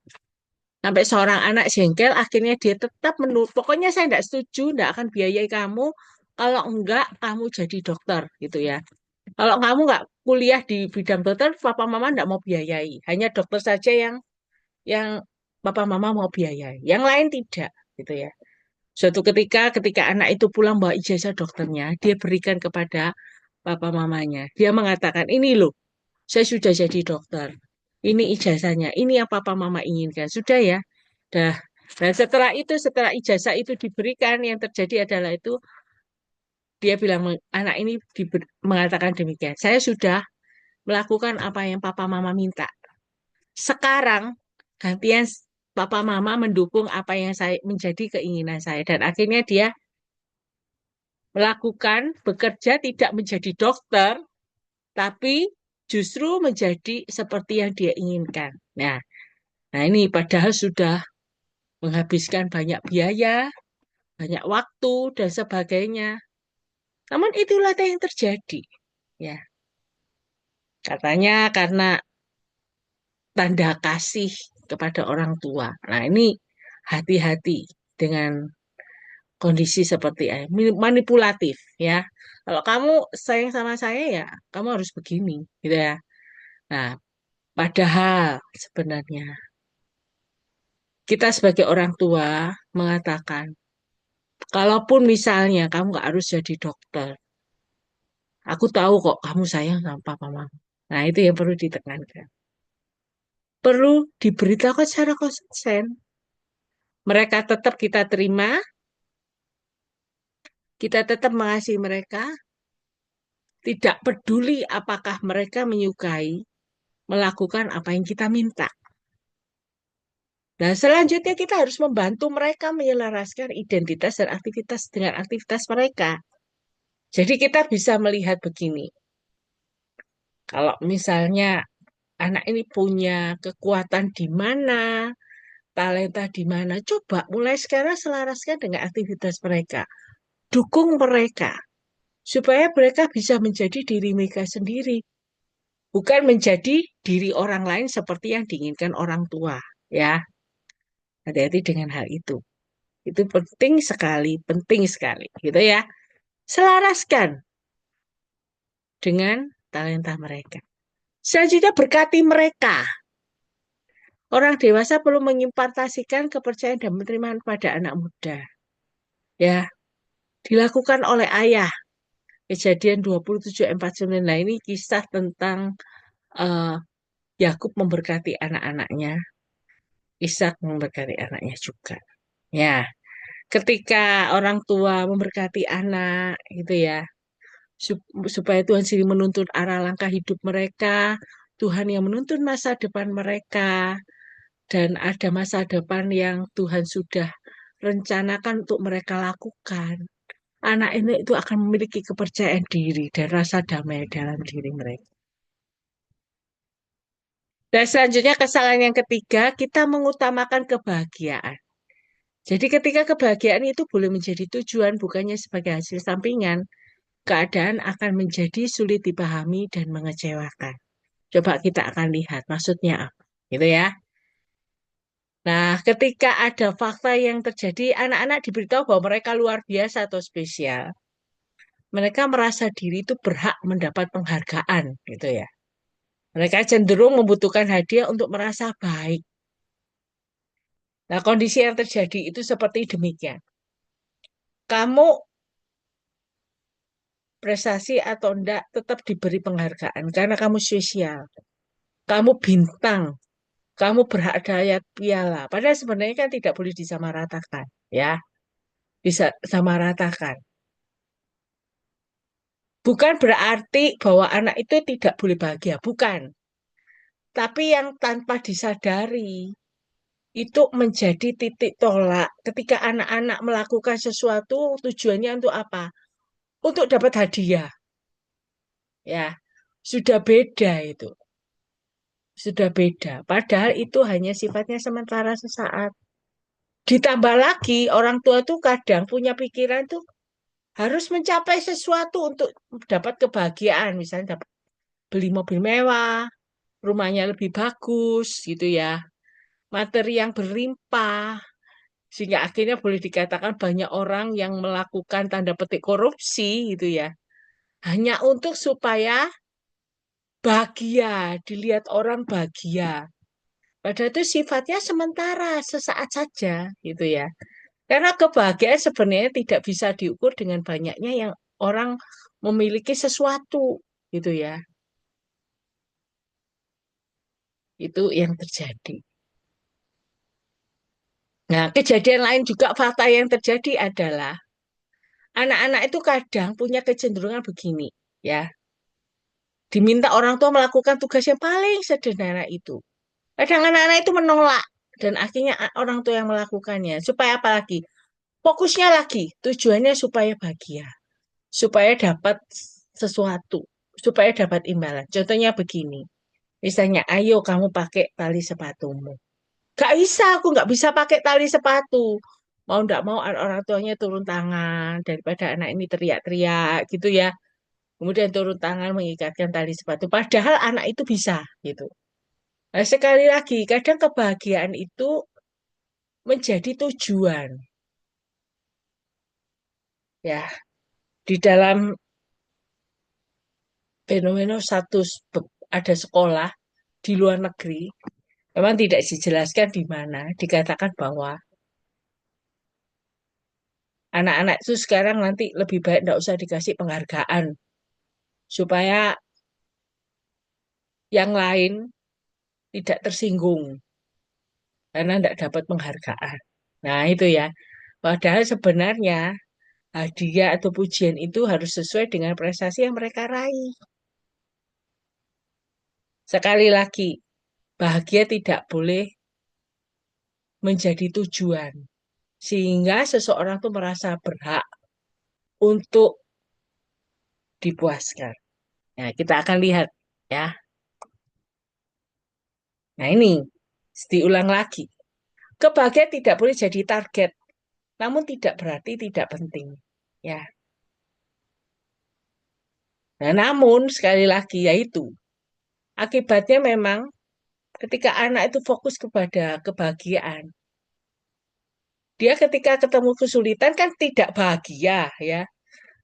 Sampai seorang anak jengkel, akhirnya dia tetap menurut. Pokoknya saya tidak setuju, tidak akan biayai kamu. Kalau enggak, kamu jadi dokter, gitu ya. Kalau kamu enggak kuliah di bidang dokter, papa mama enggak mau biayai. Hanya dokter saja yang papa mama mau biayai. Yang lain tidak, gitu ya. Suatu ketika anak itu pulang bawa ijazah dokternya, dia berikan kepada papa mamanya. Dia mengatakan, ini loh, saya sudah jadi dokter. Ini ijazahnya, ini yang papa mama inginkan. Sudah ya. Dah. Dan setelah itu, setelah ijazah itu diberikan, yang terjadi adalah itu dia bilang anak ini mengatakan demikian. Saya sudah melakukan apa yang papa mama minta. Sekarang gantian papa mama mendukung apa yang saya menjadi keinginan saya dan akhirnya dia bekerja tidak menjadi dokter, tapi justru menjadi seperti yang dia inginkan. Nah, ini padahal sudah menghabiskan banyak biaya, banyak waktu, dan sebagainya. Namun itulah yang terjadi. Ya, katanya karena tanda kasih kepada orang tua. Nah, ini hati-hati dengan kondisi seperti ini, manipulatif ya. Kalau kamu sayang sama saya ya, kamu harus begini, gitu ya. Nah, padahal sebenarnya kita sebagai orang tua mengatakan, kalaupun misalnya kamu nggak harus jadi dokter, aku tahu kok kamu sayang sama papa mama. Nah, itu yang perlu ditekankan. Perlu diberitakan secara konsisten. Mereka tetap kita terima, kita tetap mengasihi mereka, tidak peduli apakah mereka menyukai melakukan apa yang kita minta. Nah, selanjutnya kita harus membantu mereka menyelaraskan identitas dan aktivitas dengan aktivitas mereka. Jadi kita bisa melihat begini, kalau misalnya anak ini punya kekuatan di mana, talenta di mana, coba mulai sekarang selaraskan dengan aktivitas mereka. Dukung mereka, supaya mereka bisa menjadi diri mereka sendiri, bukan menjadi diri orang lain seperti yang diinginkan orang tua. Ya, hati-hati dengan hal itu. Itu penting sekali, gitu ya. Selaraskan dengan talenta mereka. Selanjutnya berkati mereka. Orang dewasa perlu mengimpartasikan kepercayaan dan penerimaan pada anak muda. Ya, dilakukan oleh ayah. Kejadian 27 ayat 49. Nah, ini kisah tentang eh, Yakub memberkati anak-anaknya, Ishak memberkati anaknya juga. Ya, ketika orang tua memberkati anak, gitu ya, supaya Tuhan sendiri menuntun arah langkah hidup mereka, Tuhan yang menuntun masa depan mereka, dan ada masa depan yang Tuhan sudah rencanakan untuk mereka lakukan. Anak ini itu akan memiliki kepercayaan diri dan rasa damai dalam diri mereka. Dan selanjutnya kesalahan yang ketiga, kita mengutamakan kebahagiaan. Jadi ketika kebahagiaan itu boleh menjadi tujuan bukannya sebagai hasil sampingan, keadaan akan menjadi sulit dipahami dan mengecewakan. Coba kita akan lihat maksudnya apa, gitu ya. Nah, ketika ada fakta yang terjadi, anak-anak diberitahu bahwa mereka luar biasa atau spesial. Mereka merasa diri itu berhak mendapat penghargaan, gitu ya. Mereka cenderung membutuhkan hadiah untuk merasa baik. Nah, kondisi yang terjadi itu seperti demikian. Kamu prestasi atau enggak tetap diberi penghargaan karena kamu spesial. Kamu bintang, kamu berhak daya piala. Padahal sebenarnya kan tidak boleh disamaratakan, ya. Bisa samaratakan. Bukan berarti bahwa anak itu tidak boleh bahagia, bukan. Tapi yang tanpa disadari itu menjadi titik tolak ketika anak-anak melakukan sesuatu tujuannya untuk apa? Untuk dapat hadiah. Ya, sudah beda itu. Sudah beda. Padahal itu hanya sifatnya sementara sesaat. Ditambah lagi, orang tua tuh kadang punya pikiran tuh harus mencapai sesuatu untuk dapat kebahagiaan. Misalnya dapat beli mobil mewah, rumahnya lebih bagus gitu ya. Materi yang berlimpah. Sehingga akhirnya boleh dikatakan banyak orang yang melakukan tanda petik korupsi gitu ya. Hanya untuk supaya bahagia, dilihat orang bahagia. Padahal itu sifatnya sementara, sesaat saja gitu ya. Karena kebahagiaan sebenarnya tidak bisa diukur dengan banyaknya yang orang memiliki sesuatu gitu ya. Itu yang terjadi. Nah, kejadian lain juga fakta yang terjadi adalah anak-anak itu kadang punya kecenderungan begini, ya. Diminta orang tua melakukan tugas yang paling sederhana itu. Kadang anak-anak itu menolak dan akhirnya orang tua yang melakukannya. Supaya apa lagi? Fokusnya lagi, tujuannya supaya bahagia. supaya dapat sesuatu, supaya dapat imbalan. Contohnya begini, misalnya, ayo kamu pakai tali sepatumu. Gak bisa, aku nggak bisa pakai tali sepatu. Mau nggak mau orang tuanya turun tangan daripada anak ini teriak-teriak gitu ya. Kemudian turun tangan mengikatkan tali sepatu. Padahal anak itu bisa gitu. Nah, sekali lagi, kadang kebahagiaan itu menjadi tujuan. Ya, di dalam fenomena ada sekolah di luar negeri, memang tidak dijelaskan di mana, dikatakan bahwa anak-anak itu sekarang nanti lebih baik tidak usah dikasih penghargaan, supaya yang lain tidak tersinggung karena tidak dapat penghargaan. Nah, itu ya. Padahal sebenarnya hadiah atau pujian itu harus sesuai dengan prestasi yang mereka raih. Sekali lagi, bahagia tidak boleh menjadi tujuan. Sehingga seseorang tuh merasa berhak untuk dipuaskan. Nah, kita akan lihat ya. Nah, ini diulang lagi. Kebahagiaan tidak boleh jadi target, namun tidak berarti tidak penting. Ya. Nah, namun sekali lagi yaitu akibatnya memang ketika anak itu fokus kepada kebahagiaan, dia ketika ketemu kesulitan kan tidak bahagia ya.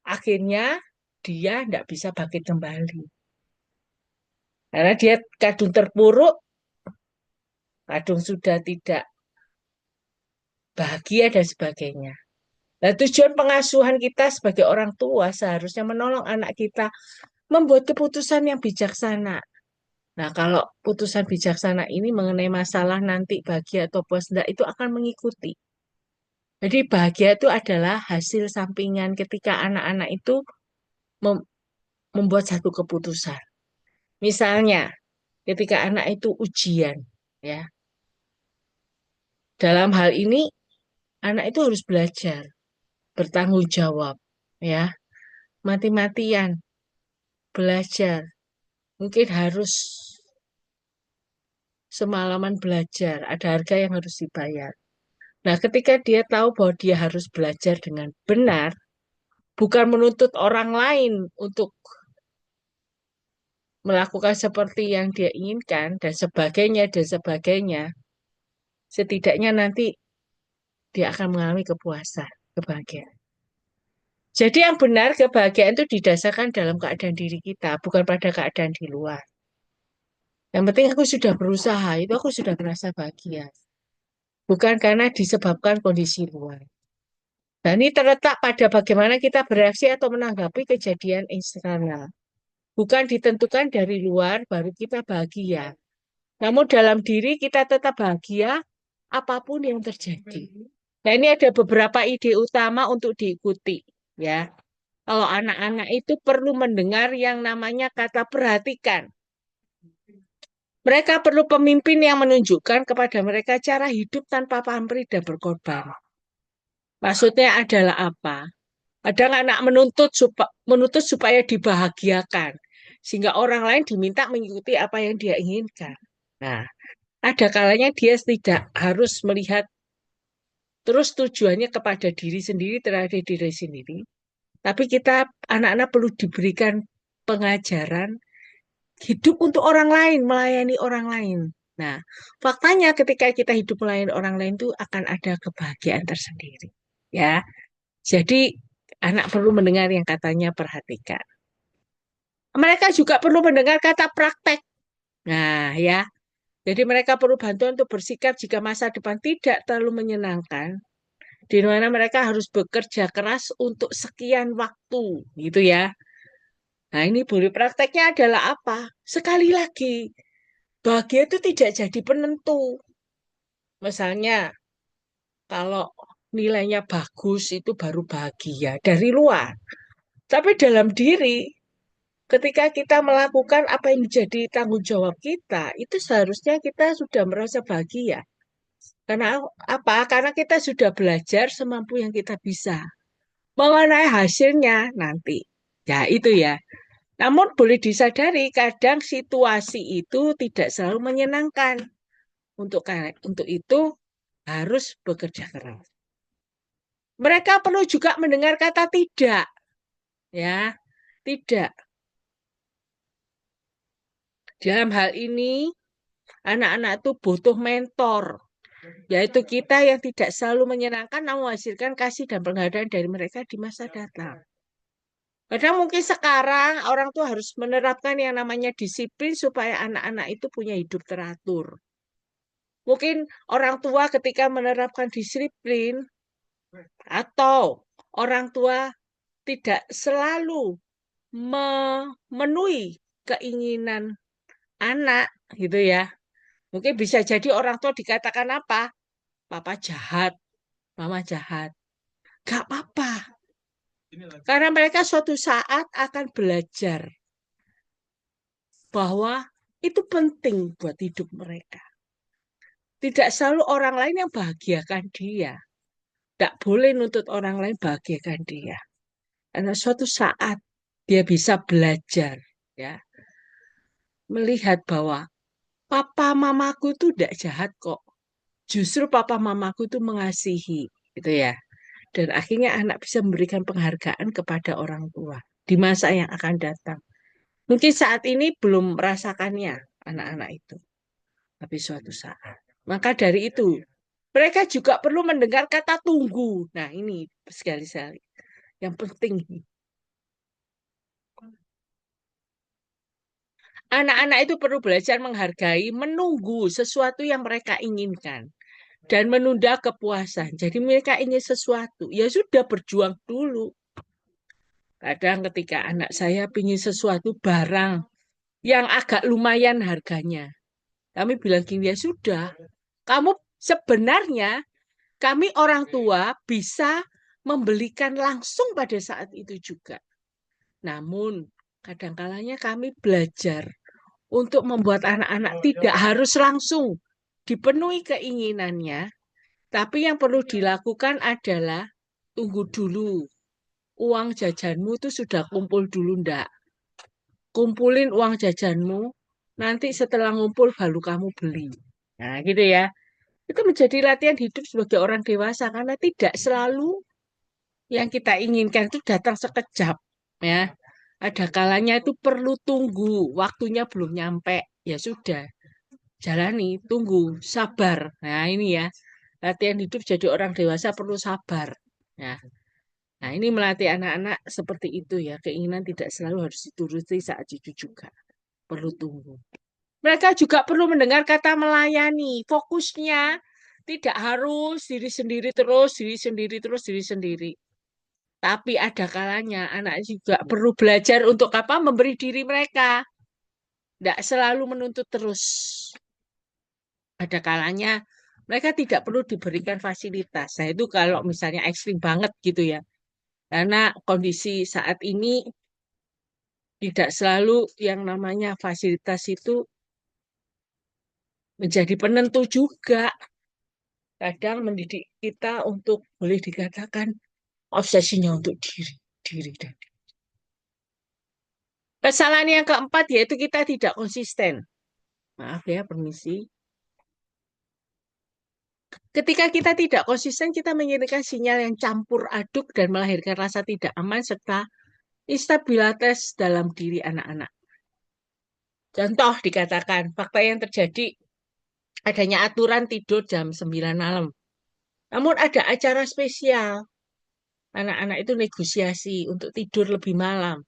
Akhirnya dia tidak bisa bangkit kembali. Karena dia kadung terpuruk, kadung sudah tidak bahagia dan sebagainya. Nah, tujuan pengasuhan kita sebagai orang tua seharusnya menolong anak kita membuat keputusan yang bijaksana. Nah, kalau putusan bijaksana ini mengenai masalah nanti bahagia atau puas enggak itu akan mengikuti. Jadi bahagia itu adalah hasil sampingan ketika anak-anak itu mem- membuat satu keputusan. Misalnya, ketika anak itu ujian, ya. Dalam hal ini, anak itu harus belajar, bertanggung jawab, ya. Mati-matian, belajar. Mungkin harus semalaman belajar, ada harga yang harus dibayar. Nah, ketika dia tahu bahwa dia harus belajar dengan benar, bukan menuntut orang lain untuk melakukan seperti yang dia inginkan dan sebagainya, setidaknya nanti dia akan mengalami kepuasan, kebahagiaan. Jadi yang benar kebahagiaan itu didasarkan dalam keadaan diri kita, bukan pada keadaan di luar. Yang penting aku sudah berusaha, itu aku sudah merasa bahagia. Bukan karena disebabkan kondisi luar. Dan ini terletak pada bagaimana kita bereaksi atau menanggapi kejadian eksternal. Bukan ditentukan dari luar baru kita bahagia. Namun dalam diri kita tetap bahagia apapun yang terjadi. Nah, ini ada beberapa ide utama untuk diikuti, ya. Kalau anak-anak itu perlu mendengar yang namanya kata perhatikan. Mereka perlu pemimpin yang menunjukkan kepada mereka cara hidup tanpa pamrih dan berkorban. Maksudnya adalah apa? Kadang anak menuntut supaya dibahagiakan, sehingga orang lain diminta mengikuti apa yang dia inginkan. Nah, ada kalanya dia tidak harus melihat terus tujuannya kepada diri sendiri, terhadap diri sendiri. Tapi kita, anak-anak perlu diberikan pengajaran hidup untuk orang lain, melayani orang lain. Nah, faktanya ketika kita hidup melayani orang lain itu akan ada kebahagiaan tersendiri. Ya, jadi anak perlu mendengar yang katanya perhatikan. Mereka juga perlu mendengar kata praktek. Nah, ya. Jadi mereka perlu bantuan untuk bersikap jika masa depan tidak terlalu menyenangkan, di mana mereka harus bekerja keras untuk sekian waktu, gitu ya. Nah, ini boleh prakteknya adalah apa? Sekali lagi, bahagia itu tidak jadi penentu. Misalnya, kalau nilainya bagus itu baru bahagia dari luar. Tapi dalam diri, ketika kita melakukan apa yang menjadi tanggung jawab kita, itu seharusnya kita sudah merasa bahagia. Karena apa? Karena kita sudah belajar semampu yang kita bisa. mengenai hasilnya nanti. Ya, itu ya. Namun boleh disadari kadang situasi itu tidak selalu menyenangkan. Untuk itu harus bekerja keras. Mereka perlu juga mendengar kata tidak, ya. Tidak. Dalam hal ini anak-anak itu butuh mentor, yaitu kita yang tidak selalu menyenangkan namun menghasilkan kasih dan penghargaan dari mereka di masa datang. Kadang mungkin sekarang orang tua harus menerapkan yang namanya disiplin supaya anak-anak itu punya hidup teratur. Mungkin orang tua ketika menerapkan disiplin atau orang tua tidak selalu memenuhi keinginan anak gitu ya. Mungkin bisa jadi orang tua dikatakan apa? Papa jahat, mama jahat. Gak apa-apa. Karena mereka suatu saat akan belajar bahwa itu penting buat hidup mereka. Tidak selalu orang lain yang bahagiakan dia. Tidak boleh nuntut orang lain bahagiakan dia. Karena suatu saat dia bisa belajar, ya, melihat bahwa papa mamaku itu tidak jahat kok. Justru papa mamaku itu mengasihi, gitu ya. Dan akhirnya anak bisa memberikan penghargaan kepada orang tua di masa yang akan datang. Mungkin saat ini belum merasakannya anak-anak itu, tapi suatu saat. Maka dari itu, mereka juga perlu mendengar kata tunggu. Nah, ini sekali-sekali yang penting. Anak-anak itu perlu belajar menghargai, menunggu sesuatu yang mereka inginkan dan menunda kepuasan. Jadi mereka ingin sesuatu, ya sudah berjuang dulu. Kadang ketika anak saya ingin sesuatu barang yang agak lumayan harganya, kami bilang gini, ya sudah, kamu sebenarnya kami orang tua bisa membelikan langsung pada saat itu juga. Namun kadang-kalanya kami belajar untuk membuat anak-anak tidak harus langsung dipenuhi keinginannya, tapi yang perlu dilakukan adalah tunggu dulu. Uang jajanmu itu sudah kumpul dulu ndak? Kumpulin uang jajanmu, nanti setelah ngumpul baru kamu beli. Nah, gitu ya. Itu menjadi latihan hidup sebagai orang dewasa karena tidak selalu yang kita inginkan itu datang sekejap, ya. Ada kalanya itu perlu tunggu, waktunya belum nyampe. Ya sudah, jalani, tunggu, sabar. Nah, ini ya. Latihan hidup jadi orang dewasa perlu sabar. Ya. Nah, ini melatih anak-anak seperti itu ya. Keinginan tidak selalu harus dituruti saat cucu juga. Perlu tunggu. Mereka juga perlu mendengar kata melayani. Fokusnya tidak harus diri sendiri terus, diri sendiri terus, diri sendiri. Tapi ada kalanya anak juga perlu belajar untuk apa? Memberi diri mereka. Tidak selalu menuntut terus. Ada kalanya mereka tidak perlu diberikan fasilitas. Nah, itu kalau misalnya ekstrim banget gitu ya. Karena kondisi saat ini tidak selalu yang namanya fasilitas itu menjadi penentu juga. Kadang mendidik kita untuk boleh dikatakan obsesinya untuk diri, diri dan kesalahan yang keempat yaitu kita tidak konsisten. Maaf ya, permisi. Ketika kita tidak konsisten, kita mengirimkan sinyal yang campur aduk dan melahirkan rasa tidak aman serta instabilitas dalam diri anak-anak. Contoh dikatakan, fakta yang terjadi adanya aturan tidur jam 9 malam. Namun ada acara spesial. Anak-anak itu negosiasi untuk tidur lebih malam.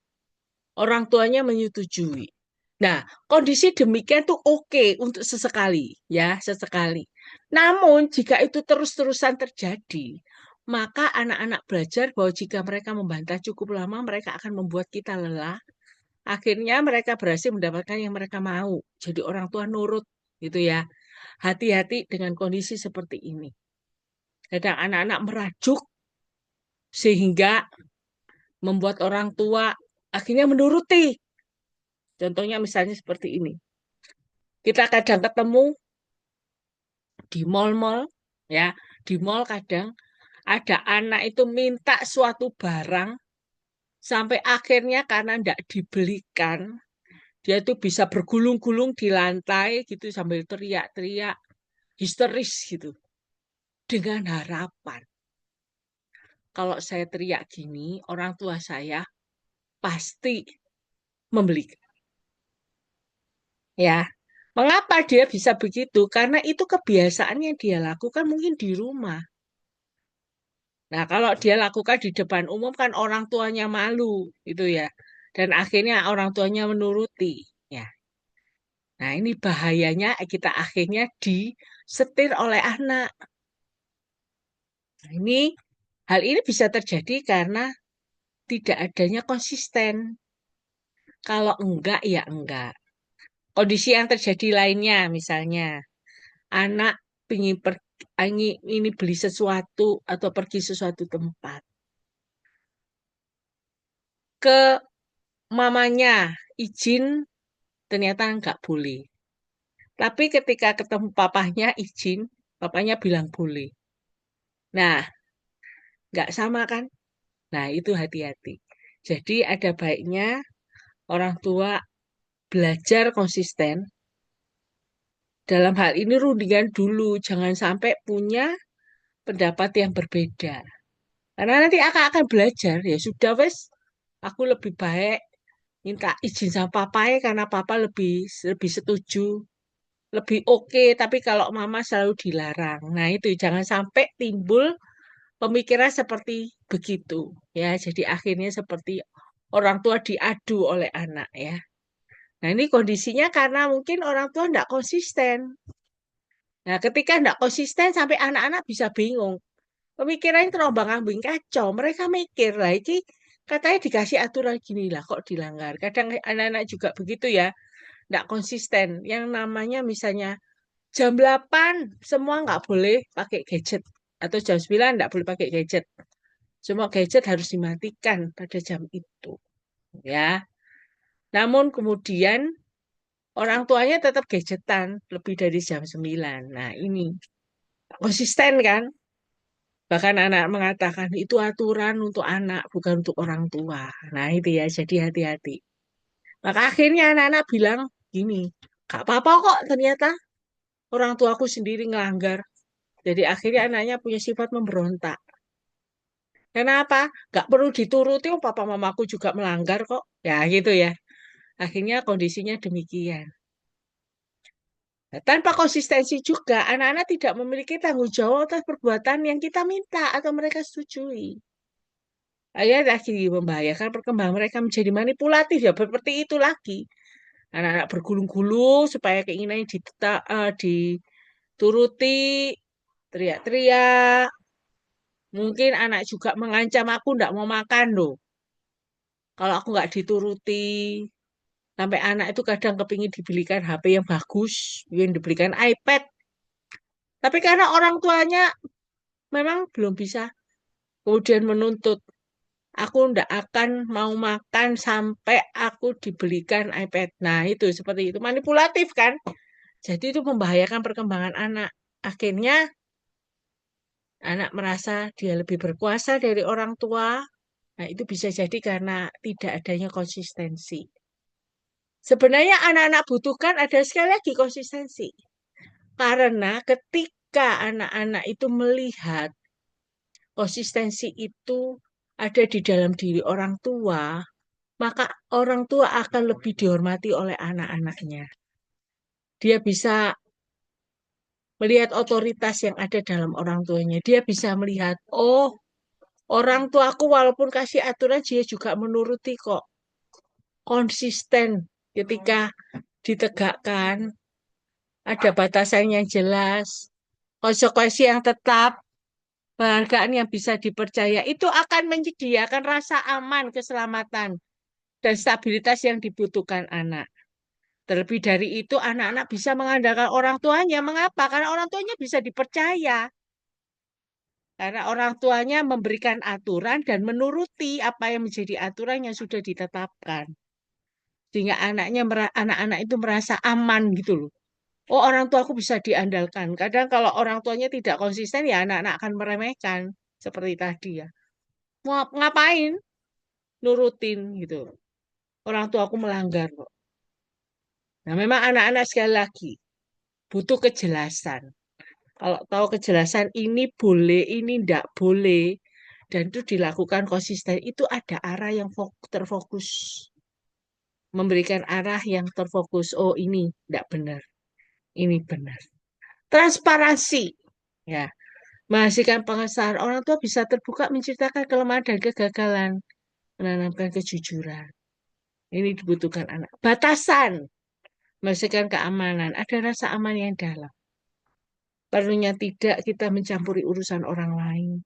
Orang tuanya menyetujui. Nah, kondisi demikian tuh oke untuk sesekali, ya, sesekali. Namun, jika itu terus-terusan terjadi, maka anak-anak belajar bahwa jika mereka membantah cukup lama, mereka akan membuat kita lelah. Akhirnya mereka berhasil mendapatkan yang mereka mau. Jadi orang tua nurut, gitu ya. Hati-hati dengan kondisi seperti ini. Kadang anak-anak merajuk sehingga membuat orang tua akhirnya menuruti. Contohnya misalnya seperti ini. Kita kadang ketemu di mall-mall, ya, di mall kadang Ada anak itu minta suatu barang, sampai akhirnya karena tidak dibelikan, dia tuh bisa bergulung-gulung di lantai gitu sambil teriak-teriak, histeris gitu. Dengan harapan, kalau saya teriak gini, orang tua saya pasti membeli. Ya, mengapa dia bisa begitu? Karena itu kebiasaan yang dia lakukan mungkin di rumah. Nah, kalau dia lakukan di depan umum kan orang tuanya malu, itu ya. Dan akhirnya orang tuanya menuruti. Ya. Nah, ini bahayanya kita akhirnya disetir oleh anak. Nah, hal ini bisa terjadi karena tidak adanya konsisten. Kalau enggak, ya enggak. Kondisi yang terjadi lainnya, misalnya anak ingin ini beli sesuatu atau pergi sesuatu tempat. Ke mamanya izin, ternyata enggak boleh. Tapi ketika ketemu papahnya izin, papanya bilang boleh. Nah, enggak sama kan? Nah, itu hati-hati. Jadi ada baiknya orang tua belajar konsisten. Dalam hal ini rundingan dulu, jangan sampai punya pendapat yang berbeda. Karena nanti akan belajar, ya sudah wes, aku lebih baik minta izin sama papa ya karena papa lebih lebih setuju, lebih oke, tapi kalau mama selalu dilarang. Nah, itu jangan sampai timbul pemikiran seperti begitu ya. Jadi akhirnya seperti orang tua diadu oleh anak ya. Nah, ini kondisinya karena mungkin orang tua tidak konsisten. Nah, ketika tidak konsisten sampai anak-anak bisa bingung. Pemikirannya terombang-ambing kacau. Mereka mikir lah, ini katanya dikasih aturan gini lah, kok dilanggar. Kadang anak-anak juga begitu ya, tidak konsisten. Yang namanya misalnya jam 8 semua nggak boleh pakai gadget. Atau jam 9 nggak boleh pakai gadget. Semua gadget harus dimatikan pada jam itu. Ya. Namun kemudian orang tuanya tetap gadgetan lebih dari jam 9. Nah ini konsisten kan? Bahkan anak mengatakan itu aturan untuk anak, bukan untuk orang tua. Nah itu ya, jadi hati-hati. Maka akhirnya anak-anak bilang gini, gak apa-apa kok ternyata orang tuaku sendiri ngelanggar. Jadi akhirnya anaknya punya sifat memberontak. Kenapa? Gak perlu dituruti, oh, papa mamaku juga melanggar kok. Ya gitu ya. Akhirnya kondisinya demikian. Nah, tanpa konsistensi juga, anak-anak tidak memiliki tanggung jawab atas perbuatan yang kita minta atau mereka setujui. Ya lagi membahayakan perkembangan mereka menjadi manipulatif ya seperti itu lagi. Anak-anak bergulung-gulung supaya keinginannya dituruti, teriak-teriak. Mungkin anak juga mengancam aku ndak mau makan loh. Kalau aku nggak dituruti, sampai anak itu kadang kepingin dibelikan HP yang bagus, ingin dibelikan iPad. Tapi karena orang tuanya memang belum bisa, kemudian menuntut. Aku ndak akan mau makan sampai aku dibelikan iPad. Nah, itu seperti itu. Manipulatif kan? Jadi itu membahayakan perkembangan anak. Akhirnya anak merasa dia lebih berkuasa dari orang tua. Nah, itu bisa jadi karena tidak adanya konsistensi. Sebenarnya anak-anak butuhkan ada sekali lagi konsistensi. Karena ketika anak-anak itu melihat konsistensi itu ada di dalam diri orang tua, maka orang tua akan lebih dihormati oleh anak-anaknya. Dia bisa melihat otoritas yang ada dalam orang tuanya. Dia bisa melihat, oh, orang tuaku walaupun kasih aturan, dia juga menuruti kok. Konsisten ketika ditegakkan, ada batasan yang jelas, konsekuensi yang tetap, penghargaan yang bisa dipercaya, itu akan menyediakan rasa aman, keselamatan, dan stabilitas yang dibutuhkan anak. Terlebih dari itu, anak-anak bisa mengandalkan orang tuanya. Mengapa? Karena orang tuanya bisa dipercaya. Karena orang tuanya memberikan aturan dan menuruti apa yang menjadi aturan yang sudah ditetapkan. Sehingga anak-anak itu merasa aman gitu loh. Oh, orang tua aku bisa diandalkan. Kadang kalau orang tuanya tidak konsisten, ya anak-anak akan meremehkan. seperti tadi ya. Mau ngapain? Nurutin gitu. Orang tua aku melanggar kok. Nah, memang anak-anak sekali lagi butuh kejelasan. Kalau tahu kejelasan ini boleh, ini tidak boleh, dan itu dilakukan konsisten, itu ada arah yang terfokus. Memberikan arah yang terfokus. Oh, ini tidak benar. Ini benar. Transparansi. Ya, menghasilkan pengesahan. Orang tua bisa terbuka menceritakan kelemahan dan kegagalan. Menanamkan kejujuran. Ini dibutuhkan anak. Batasan. Menghasilkan keamanan. Ada rasa aman yang dalam. Perlunya tidak kita mencampuri urusan orang lain.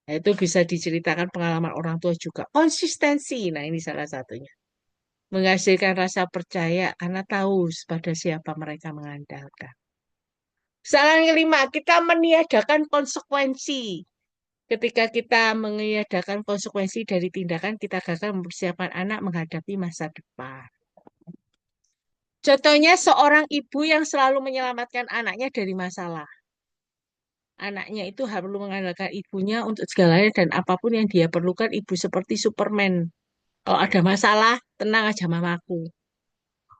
Nah, itu bisa diceritakan pengalaman orang tua juga. Konsistensi, nah ini salah satunya. Menghasilkan rasa percaya karena tahu pada siapa mereka mengandalkan. Salah yang kelima, kita meniadakan konsekuensi. Ketika kita meniadakan konsekuensi dari tindakan, kita gagal mempersiapkan anak menghadapi masa depan. Contohnya seorang ibu yang selalu menyelamatkan anaknya dari masalah. Anaknya itu harus mengandalkan ibunya untuk segalanya dan apapun yang dia perlukan, ibu seperti Superman. Kalau ada masalah, tenang aja mamaku.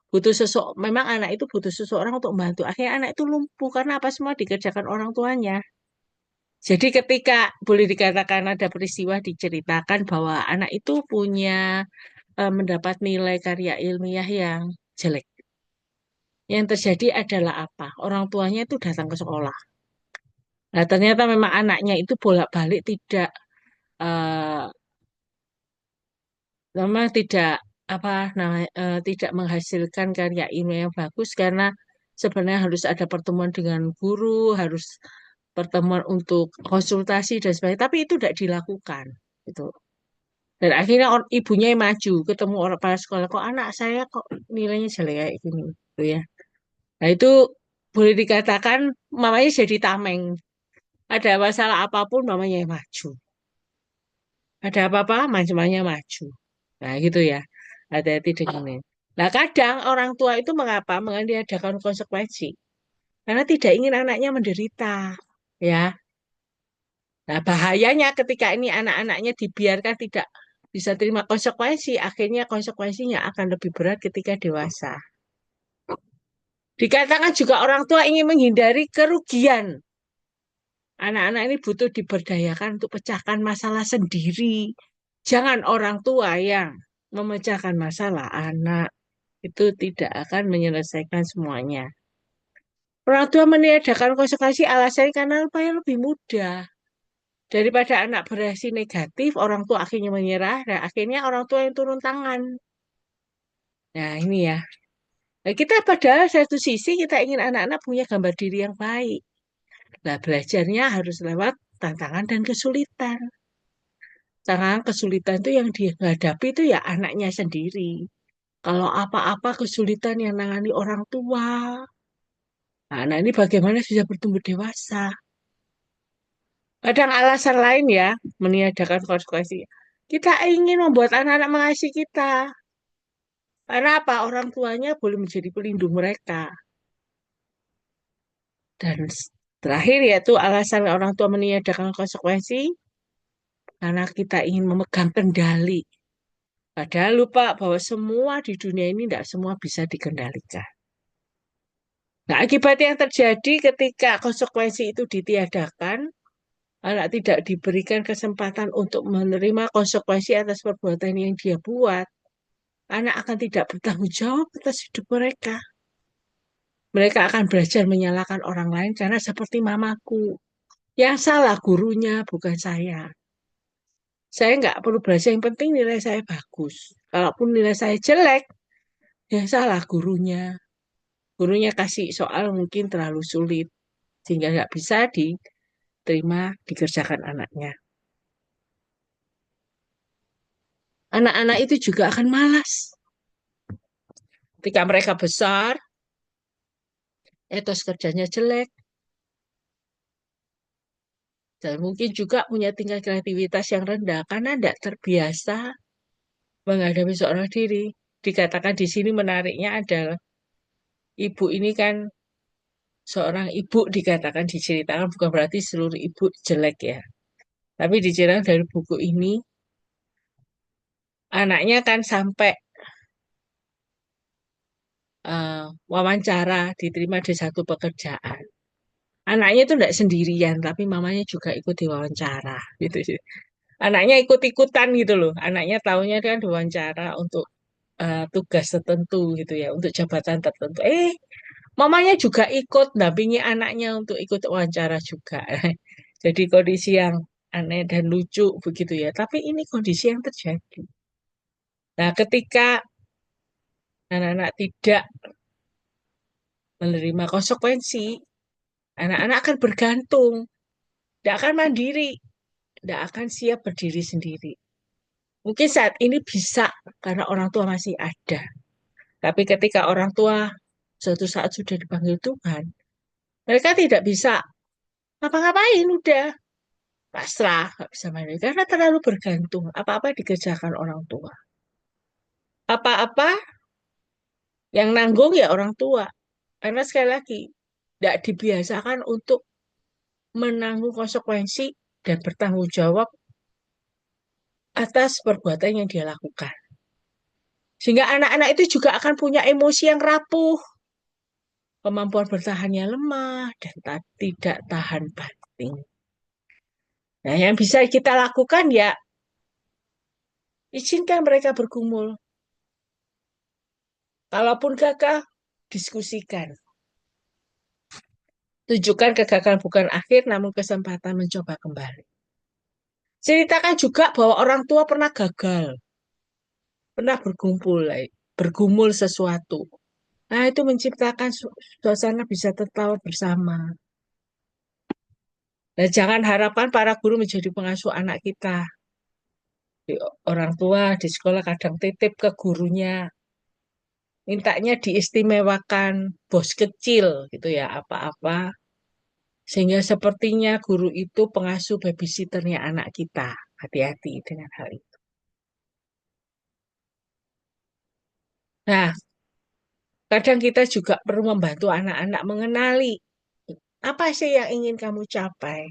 Butuh memang anak itu butuh seseorang untuk membantu. Akhirnya anak itu lumpuh karena apa semua dikerjakan orang tuanya. Jadi ketika boleh dikatakan ada peristiwa diceritakan bahwa anak itu punya mendapat nilai karya ilmiah yang jelek. Yang terjadi adalah apa? Orang tuanya itu datang ke sekolah. Nah, ternyata memang anaknya itu bolak-balik eh, tidak apa tidak menghasilkan karya ilmiah yang bagus karena sebenarnya harus ada pertemuan dengan guru, harus pertemuan untuk konsultasi dan sebagainya. Tapi itu tidak dilakukan, itu. Dan akhirnya ibunya yang maju, ketemu orang pada sekolah, kok anak saya kok nilainya jelek kayak gini, gitu ya. Nah itu boleh dikatakan mamanya jadi tameng. Ada masalah apapun mamanya yang maju. Ada apa-apa, mamanya maju. Nah, gitu ya. Hati-hati dengan ini. Nah, kadang orang tua itu mengapa mengadakan konsekuensi? Karena tidak ingin anaknya menderita. Ya. Nah, bahayanya ketika ini anak-anaknya dibiarkan tidak bisa terima konsekuensi, akhirnya konsekuensinya akan lebih berat ketika dewasa. Dikatakan juga orang tua ingin menghindari kerugian. Anak-anak ini butuh diberdayakan untuk pecahkan masalah sendiri. Jangan orang tua yang memecahkan masalah anak. Itu tidak akan menyelesaikan semuanya. Orang tua meniadakan konsekuensi alasannya karena supaya lebih mudah. Daripada anak bereaksi negatif, orang tua akhirnya menyerah, dan akhirnya orang tua yang turun tangan. Nah, ini ya. Nah, kita padahal satu sisi kita ingin anak-anak punya gambar diri yang baik. Nah, belajarnya harus lewat tantangan dan kesulitan. Tantangan kesulitan itu yang dihadapi itu ya anaknya sendiri. Kalau apa-apa kesulitan yang nangani orang tua. Nah, anak ini bagaimana sudah bertumbuh dewasa. Kadang alasan lain ya, meniadakan konsekuensi. Kita ingin membuat anak-anak mengasihi kita. Karena apa? Orang tuanya boleh menjadi pelindung mereka. Dan terakhir yaitu alasan orang tua meniadakan konsekuensi karena kita ingin memegang kendali. Padahal lupa bahwa semua di dunia ini tidak semua bisa dikendalikan. Nah, akibat yang terjadi ketika konsekuensi itu ditiadakan, anak tidak diberikan kesempatan untuk menerima konsekuensi atas perbuatan yang dia buat. Anak akan tidak bertanggung jawab atas hidup mereka. Mereka akan belajar menyalahkan orang lain karena seperti mamaku. Yang salah gurunya, bukan saya. Saya nggak perlu belajar, yang penting nilai saya bagus. Kalaupun nilai saya jelek, yang salah gurunya. Gurunya kasih soal mungkin terlalu sulit, sehingga nggak bisa diterima, dikerjakan anaknya. Anak-anak itu juga akan malas. Ketika mereka besar, etos kerjanya jelek, dan mungkin juga punya tingkat kreativitas yang rendah karena tidak terbiasa menghadapi seorang diri. Dikatakan di sini menariknya adalah ibu ini kan seorang ibu dikatakan diceritakan bukan berarti seluruh ibu jelek ya. Tapi diceritakan dari buku ini, anaknya kan sampai eh, wawancara diterima di satu pekerjaan. Anaknya itu tidak sendirian, tapi mamanya juga ikut diwawancara gitu sih. Anaknya ikut-ikutan gitu loh. Anaknya tahunya kan diwawancara untuk tugas tertentu gitu ya, untuk jabatan tertentu. Mamanya juga ikut dampingi anaknya untuk ikut wawancara juga. Jadi kondisi yang aneh dan lucu begitu ya. Tapi ini kondisi yang terjadi. Nah, ketika anak-anak tidak menerima konsekuensi, anak-anak akan bergantung, tidak akan mandiri, tidak akan siap berdiri sendiri. Mungkin saat ini bisa karena orang tua masih ada. Tapi ketika orang tua suatu saat sudah dipanggil Tuhan, mereka tidak bisa ngapa-ngapain, udah pasrah, nggak bisa mandiri karena terlalu bergantung. Apa-apa dikerjakan orang tua. Apa-apa yang nanggung ya orang tua. Karena sekali lagi, tidak dibiasakan untuk menanggung konsekuensi dan bertanggung jawab atas perbuatan yang dia lakukan. Sehingga anak-anak itu juga akan punya emosi yang rapuh, kemampuan bertahannya lemah, dan tidak tahan banting. Nah, yang bisa kita lakukan ya, izinkan mereka bergumul. Kalaupun gagal, diskusikan. Tunjukkan kegagalan bukan akhir, namun kesempatan mencoba kembali. Ceritakan juga bahwa orang tua pernah gagal, pernah bergumul sesuatu. Nah, itu menciptakan suasana bisa tertawa bersama. Dan jangan harapkan para guru menjadi pengasuh anak kita. Orang tua di sekolah kadang titip ke gurunya, mintanya diistimewakan bos kecil gitu ya, apa-apa. Sehingga sepertinya guru itu pengasuh babysitternya anak kita. Hati-hati dengan hal itu. Nah, kadang kita juga perlu membantu anak-anak mengenali apa sih yang ingin kamu capai.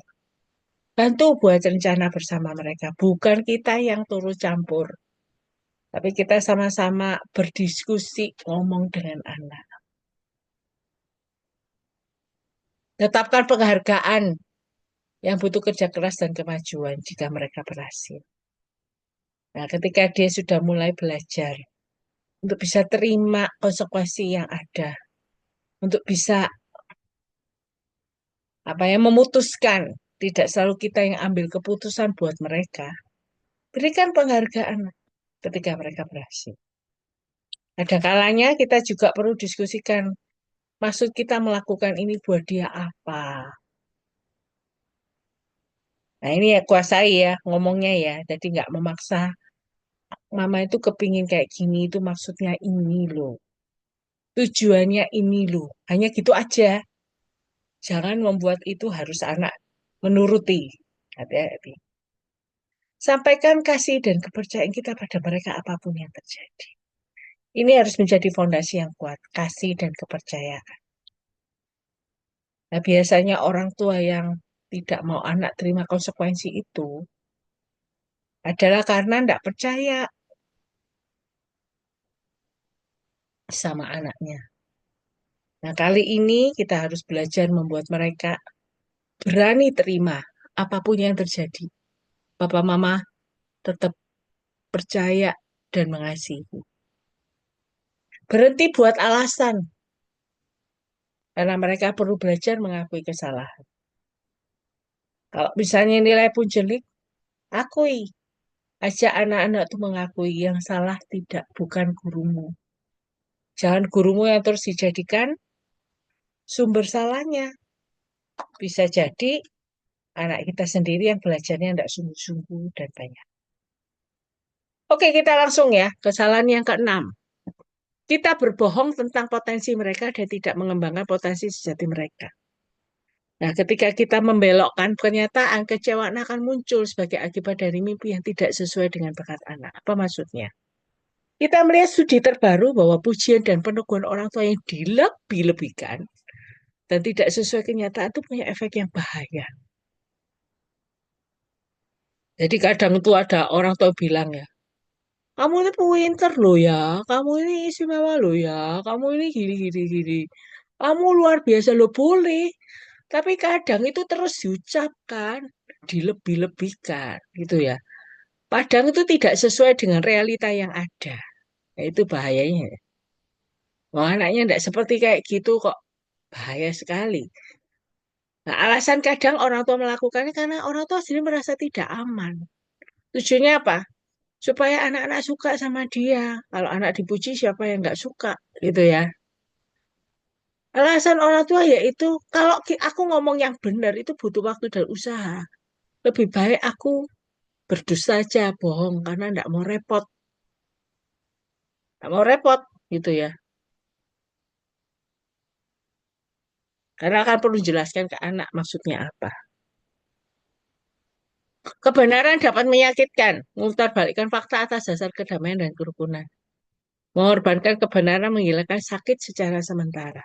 Bantu buat rencana bersama mereka. Bukan kita yang turut campur. Tapi kita sama-sama berdiskusi, ngomong dengan anak. Tetapkan penghargaan yang butuh kerja keras dan kemajuan jika mereka berhasil. Nah, ketika dia sudah mulai belajar untuk bisa terima konsekuensi yang ada, untuk bisa memutuskan, tidak selalu kita yang ambil keputusan buat mereka. Berikan penghargaan ketika mereka berhasil. Ada kalanya kita juga perlu diskusikan maksud kita melakukan ini buat dia apa. Nah ini ya kuasai ya ngomongnya ya. Jadi nggak memaksa. Mama itu kepingin kayak gini itu maksudnya ini loh. Tujuannya ini loh. Hanya gitu aja. Jangan membuat itu harus anak menuruti. Hati-hati. Sampaikan kasih dan kepercayaan kita pada mereka apapun yang terjadi. Ini harus menjadi fondasi yang kuat. Kasih dan kepercayaan. Nah biasanya orang tua yang tidak mau anak terima konsekuensi itu adalah karena tidak percaya sama anaknya. Nah, kali ini kita harus belajar membuat mereka berani terima apapun yang terjadi. Papa Mama tetap percaya dan mengasihi. Berhenti buat alasan, karena mereka perlu belajar mengakui kesalahan. Kalau misalnya nilai pun jelek, akui. Ajak anak-anak itu mengakui yang salah tidak, bukan gurumu. Jangan gurumu yang terus dijadikan sumber salahnya. Bisa jadi anak kita sendiri yang belajarnya tidak sungguh-sungguh dan banyak. Oke, kita langsung ya. Kesalahan yang keenam. Kita berbohong tentang potensi mereka dan tidak mengembangkan potensi sejati mereka. Nah, ketika kita membelokkan kenyataan, kecewaan akan muncul sebagai akibat dari mimpi yang tidak sesuai dengan bakat anak. Apa maksudnya? Kita melihat studi terbaru bahwa pujian dan peneguhan orang tua yang dilebih-lebihkan dan tidak sesuai kenyataan itu punya efek yang bahaya. Jadi kadang itu ada orang tua bilang ya, kamu ini pinter loh ya, kamu ini istimewa loh ya, kamu ini gini, gini, gini. Kamu luar biasa loh, boleh. Tapi kadang itu terus diucapkan, dilebih-lebihkan gitu ya. Padang itu tidak sesuai dengan realita yang ada. Nah, itu bahayanya. Wah, anaknya tidak seperti kayak gitu kok. Bahaya sekali. Nah, alasan kadang orang tua melakukannya karena orang tua sendiri merasa tidak aman. Tujuannya apa? Supaya anak-anak suka sama dia. Kalau anak dipuji, siapa yang nggak suka? Gitu ya. Alasan orang tua yaitu, kalau aku ngomong yang benar itu butuh waktu dan usaha. Lebih baik aku berdusta aja, bohong, karena nggak mau repot. Nggak mau repot, gitu ya. Karena akan perlu jelaskan ke anak maksudnya apa. Kebenaran dapat menyakitkan, memutarbalikkan fakta atas dasar kedamaian dan kerukunan. Mengorbankan kebenaran menghilangkan sakit secara sementara.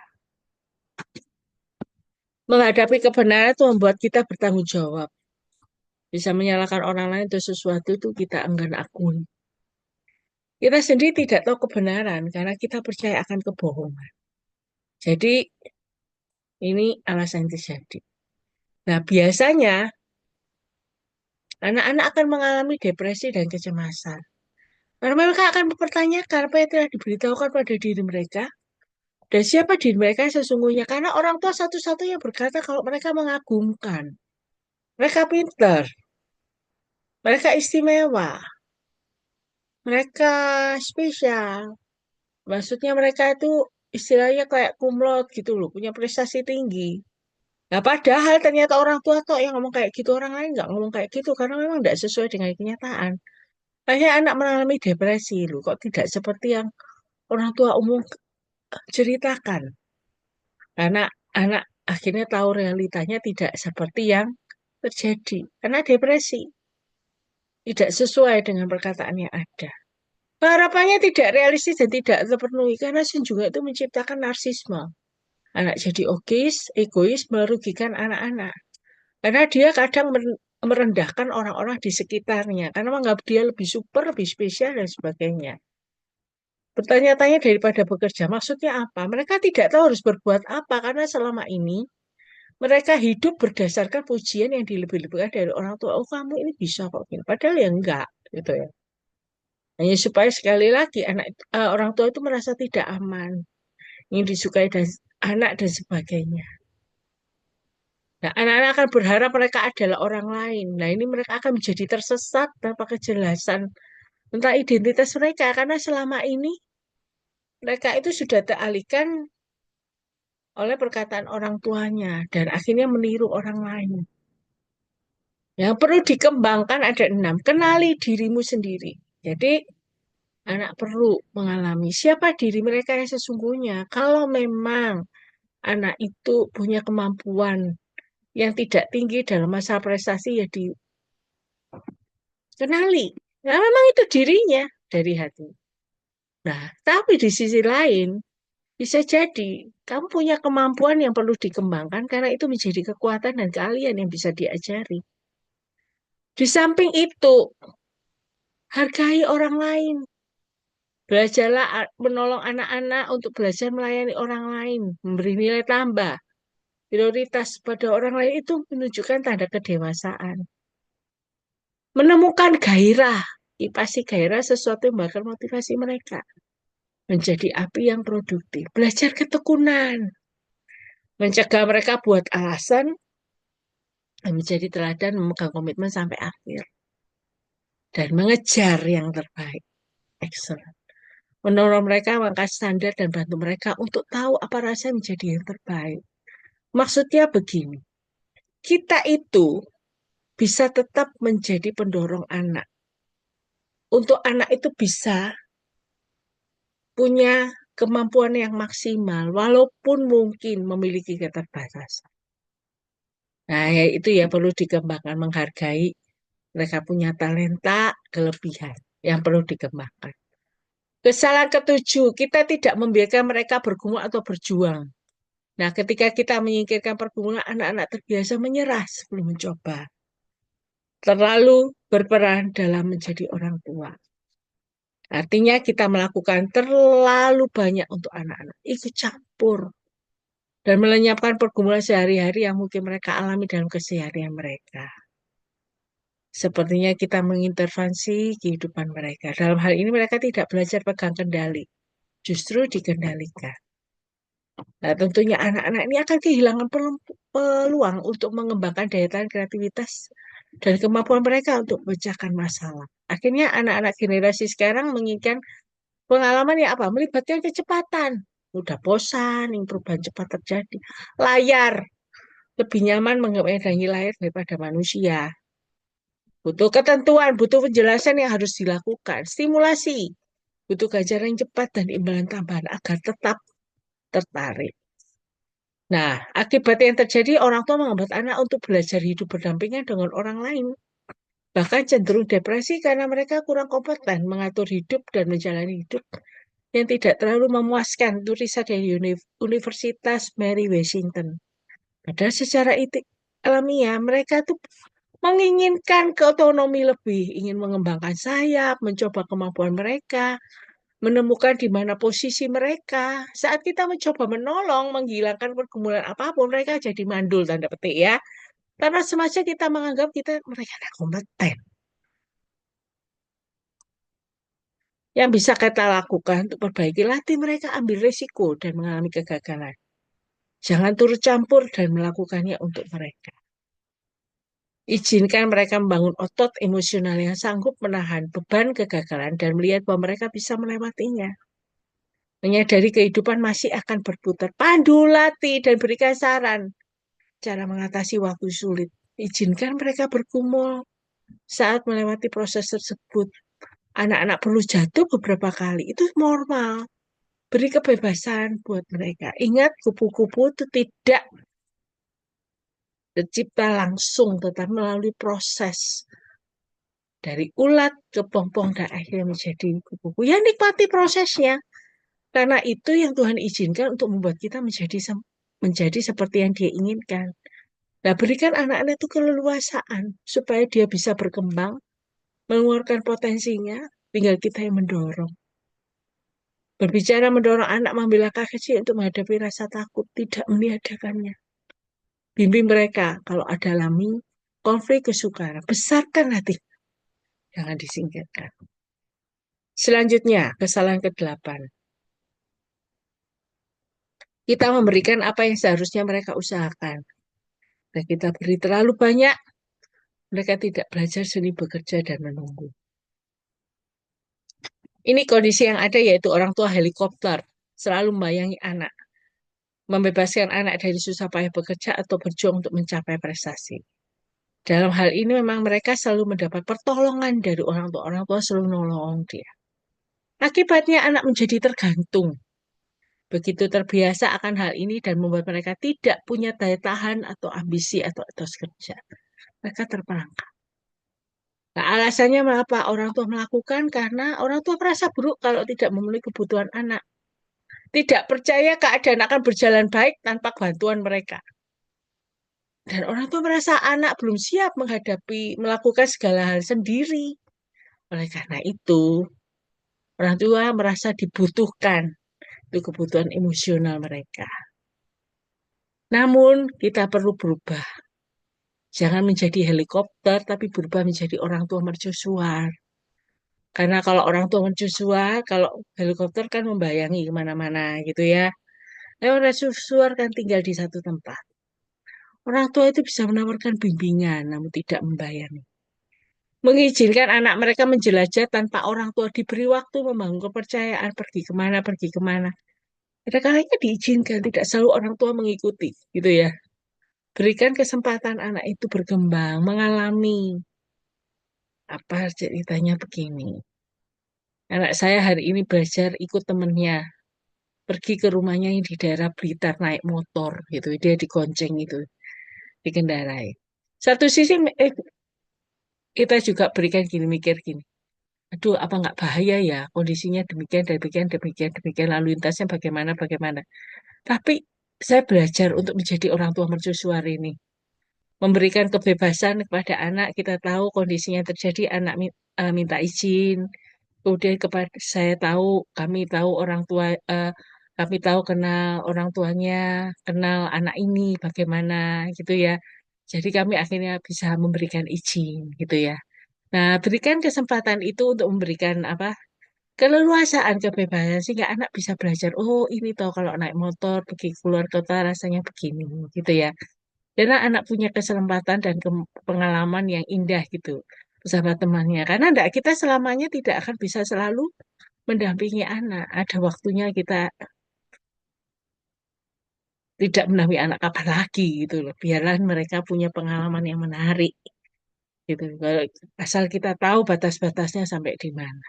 Menghadapi kebenaran itu membuat kita bertanggung jawab. Bisa menyalahkan orang lain untuk sesuatu itu kita enggan akui. Kita sendiri tidak tahu kebenaran karena kita percaya akan kebohongan. Jadi ini alasan terjadi. Nah, biasanya anak-anak akan mengalami depresi dan kecemasan. Karena mereka akan mempertanyakan apa yang telah diberitahukan pada diri mereka dan siapa diri mereka yang sesungguhnya. Karena orang tua satu-satunya berkata kalau mereka mengagumkan, mereka pintar, mereka istimewa, mereka spesial. Maksudnya mereka itu istilahnya kayak kumlot gitu loh, punya prestasi tinggi. Nah, padahal ternyata orang tua toh yang ngomong kayak gitu, orang lain nggak ngomong kayak gitu karena memang tidak sesuai dengan kenyataan. Akhirnya anak mengalami depresi loh, kok tidak seperti yang orang tua umum ceritakan. Karena anak akhirnya tahu realitanya tidak seperti yang terjadi. Karena depresi tidak sesuai dengan perkataan yang ada. Harapannya tidak realistis dan tidak terpenuhi karena juga itu menciptakan narsisme. Anak jadi egois, merugikan anak-anak. Karena dia kadang merendahkan orang-orang di sekitarnya. Karena menganggap dia lebih super, lebih spesial, dan sebagainya. Bertanya-tanya daripada bekerja, maksudnya apa? Mereka tidak tahu harus berbuat apa, karena selama ini mereka hidup berdasarkan pujian yang dilebih-lebihkan dari orang tua. Oh, kamu ini bisa kok. Gini. Padahal ya enggak, gitu ya. Hanya supaya sekali lagi orang tua itu merasa tidak aman, ingin disukai dan anak dan sebagainya. Nah, anak-anak akan berharap mereka adalah orang lain. Nah, ini mereka akan menjadi tersesat tanpa kejelasan tentang identitas mereka karena selama ini mereka itu sudah teralihkan oleh perkataan orang tuanya dan akhirnya meniru orang lain. Yang perlu dikembangkan ada 6. Kenali dirimu sendiri. Jadi anak perlu mengalami siapa diri mereka yang sesungguhnya. Kalau memang anak itu punya kemampuan yang tidak tinggi dalam masalah prestasi ya dikenali. Nah, memang itu dirinya dari hati. Nah, tapi di sisi lain bisa jadi kamu punya kemampuan yang perlu dikembangkan karena itu menjadi kekuatan dan keahlian yang bisa diajari. Di samping itu, hargai orang lain. Belajarlah menolong anak-anak untuk belajar melayani orang lain, memberi nilai tambah. Prioritas pada orang lain itu menunjukkan tanda kedewasaan. Menemukan gairah. Pasti gairah sesuatu yang bakal motivasi mereka. Menjadi api yang produktif. Belajar ketekunan. Mencegah mereka buat alasan dan menjadi teladan memegang komitmen sampai akhir. Dan mengejar yang terbaik. Excellent. Menolong mereka mengangkat standar dan bantu mereka untuk tahu apa rasanya menjadi yang terbaik. Maksudnya begini, kita itu bisa tetap menjadi pendorong anak. Untuk anak itu bisa punya kemampuan yang maksimal, walaupun mungkin memiliki keterbatasan. Nah, ya itu ya perlu dikembangkan, menghargai mereka punya talenta, kelebihan yang perlu dikembangkan. Kesalahan ketujuh, kita tidak membiarkan mereka bergumul atau berjuang. Nah, ketika kita menyingkirkan pergumulan, anak-anak terbiasa menyerah sebelum mencoba. terlalu berperan dalam menjadi orang tua. Artinya kita melakukan terlalu banyak untuk anak-anak, ikut campur dan melenyapkan pergumulan sehari-hari yang mungkin mereka alami dalam keseharian mereka. Sepertinya kita mengintervensi kehidupan mereka. Dalam hal ini mereka tidak belajar pegang kendali, justru dikendalikan. Nah, tentunya anak-anak ini akan kehilangan peluang untuk mengembangkan daya tahan kreativitas dan kemampuan mereka untuk memecahkan masalah. Akhirnya anak-anak generasi sekarang menginginkan pengalaman yang apa? Melibatkan kecepatan. Udah bosan, yang perubahan cepat terjadi. Layar, lebih nyaman mengendarai layar daripada manusia. Butuh ketentuan, butuh penjelasan yang harus dilakukan. Stimulasi, butuh ganjaran yang cepat dan imbalan tambahan agar tetap tertarik. Nah, akibat yang terjadi orang tua menghambat anak untuk belajar hidup berdampingan dengan orang lain. Bahkan cenderung depresi karena mereka kurang kompeten mengatur hidup dan menjalani hidup yang tidak terlalu memuaskan. Itu riset dari Universitas Mary Washington. Padahal secara alamiah mereka tuh menginginkan keotonomi lebih, ingin mengembangkan sayap, mencoba kemampuan mereka, menemukan di mana posisi mereka. Saat kita mencoba menolong, menghilangkan pergumulan apapun, mereka jadi mandul, tanda petik ya. Karena semacam kita menganggap mereka tidak kompeten. Yang bisa kita lakukan untuk perbaiki, latih mereka ambil risiko dan mengalami kegagalan. Jangan turut campur dan melakukannya untuk mereka. Izinkan mereka membangun otot emosional yang sanggup menahan beban kegagalan dan melihat bahwa mereka bisa melewatinya. Menyadari kehidupan masih akan berputar. Pandu, latih, dan berikan saran cara mengatasi waktu sulit. Izinkan mereka bergumul saat melewati proses tersebut. Anak-anak perlu jatuh beberapa kali. Itu normal. Beri kebebasan buat mereka. Ingat, kupu-kupu itu tidak tercipta langsung, tetapi melalui proses dari ulat ke pompong dan akhirnya menjadi kupu-kupu. Ya, nikmati prosesnya. Karena itu yang Tuhan izinkan untuk membuat kita menjadi seperti yang Dia inginkan. Nah, berikan anak-anak itu keleluasaan supaya dia bisa berkembang, mengeluarkan potensinya, tinggal kita yang mendorong. Berbicara mendorong anak mengambil langkah kecil untuk menghadapi rasa takut, tidak meniadakannya. Bimbing mereka kalau ada alami konflik kesukaran, besarkan hati, jangan disingkirkan. Selanjutnya, kesalahan ke-8. Kita memberikan apa yang seharusnya mereka usahakan. Dan kita beri terlalu banyak, mereka tidak belajar seni bekerja dan menunggu. Ini kondisi yang ada yaitu orang tua helikopter, selalu membayangi anak, membebaskan anak dari susah payah bekerja atau berjuang untuk mencapai prestasi. Dalam hal ini memang mereka selalu mendapat pertolongan dari orang tua. Orang tua selalu nolong dia. Akibatnya anak menjadi tergantung. Begitu terbiasa akan hal ini dan membuat mereka tidak punya daya tahan atau ambisi atau etos kerja. Mereka terperangkap. Nah, alasannya mengapa orang tua melakukan? Karena orang tua merasa buruk kalau tidak memenuhi kebutuhan anak. Tidak percaya keadaan akan berjalan baik tanpa bantuan mereka. Dan orang tua merasa anak belum siap melakukan segala hal sendiri. Oleh karena itu, orang tua merasa dibutuhkan untuk kebutuhan emosional mereka. Namun, kita perlu berubah. Jangan menjadi helikopter, tapi berubah menjadi orang tua mercusuar. Karena kalau orang tua mercusuar, kalau helikopter kan membayangi kemana-mana gitu ya. Orang mercusuar kan tinggal di satu tempat. Orang tua itu bisa menawarkan bimbingan, namun tidak membayangi. Mengizinkan anak mereka menjelajah tanpa orang tua diberi waktu membangun kepercayaan, pergi kemana. Kadang-kadang diizinkan, tidak selalu orang tua mengikuti, gitu ya. Berikan kesempatan anak itu berkembang, mengalami. Apa ceritanya begini. Anak saya hari ini belajar ikut temennya, pergi ke rumahnya yang di daerah Blitar naik motor, gitu. Dia digonceng itu, dikendarai. Satu sisi kita juga berikan gini, mikir gini. Aduh, apa nggak bahaya ya kondisinya demikian, demikian, demikian, demikian, lalu lintasnya bagaimana. Tapi saya belajar untuk menjadi orang tua mercusuar ini. memberikan kebebasan kepada anak. Kita tahu kondisinya terjadi, anak minta izin. Kemudian kepada saya tahu, kami tahu orang tua, kami tahu kenal orang tuanya, kenal anak ini bagaimana gitu ya. Jadi kami akhirnya bisa memberikan izin gitu ya. Nah, berikan kesempatan itu untuk memberikan apa? Keleluasaan, kebebasan sehingga anak bisa belajar. Oh, ini tahu kalau naik motor pergi keluar kota rasanya begini gitu ya. Karena anak punya kesempatan dan pengalaman yang indah gitu bersama temannya. Karena enggak, kita selamanya tidak akan bisa selalu mendampingi anak. Ada waktunya kita tidak mendampingi anak, kapan lagi gitu loh. Biarlah mereka punya pengalaman yang menarik gitu. Kalau asal kita tahu batas-batasnya sampai di mana.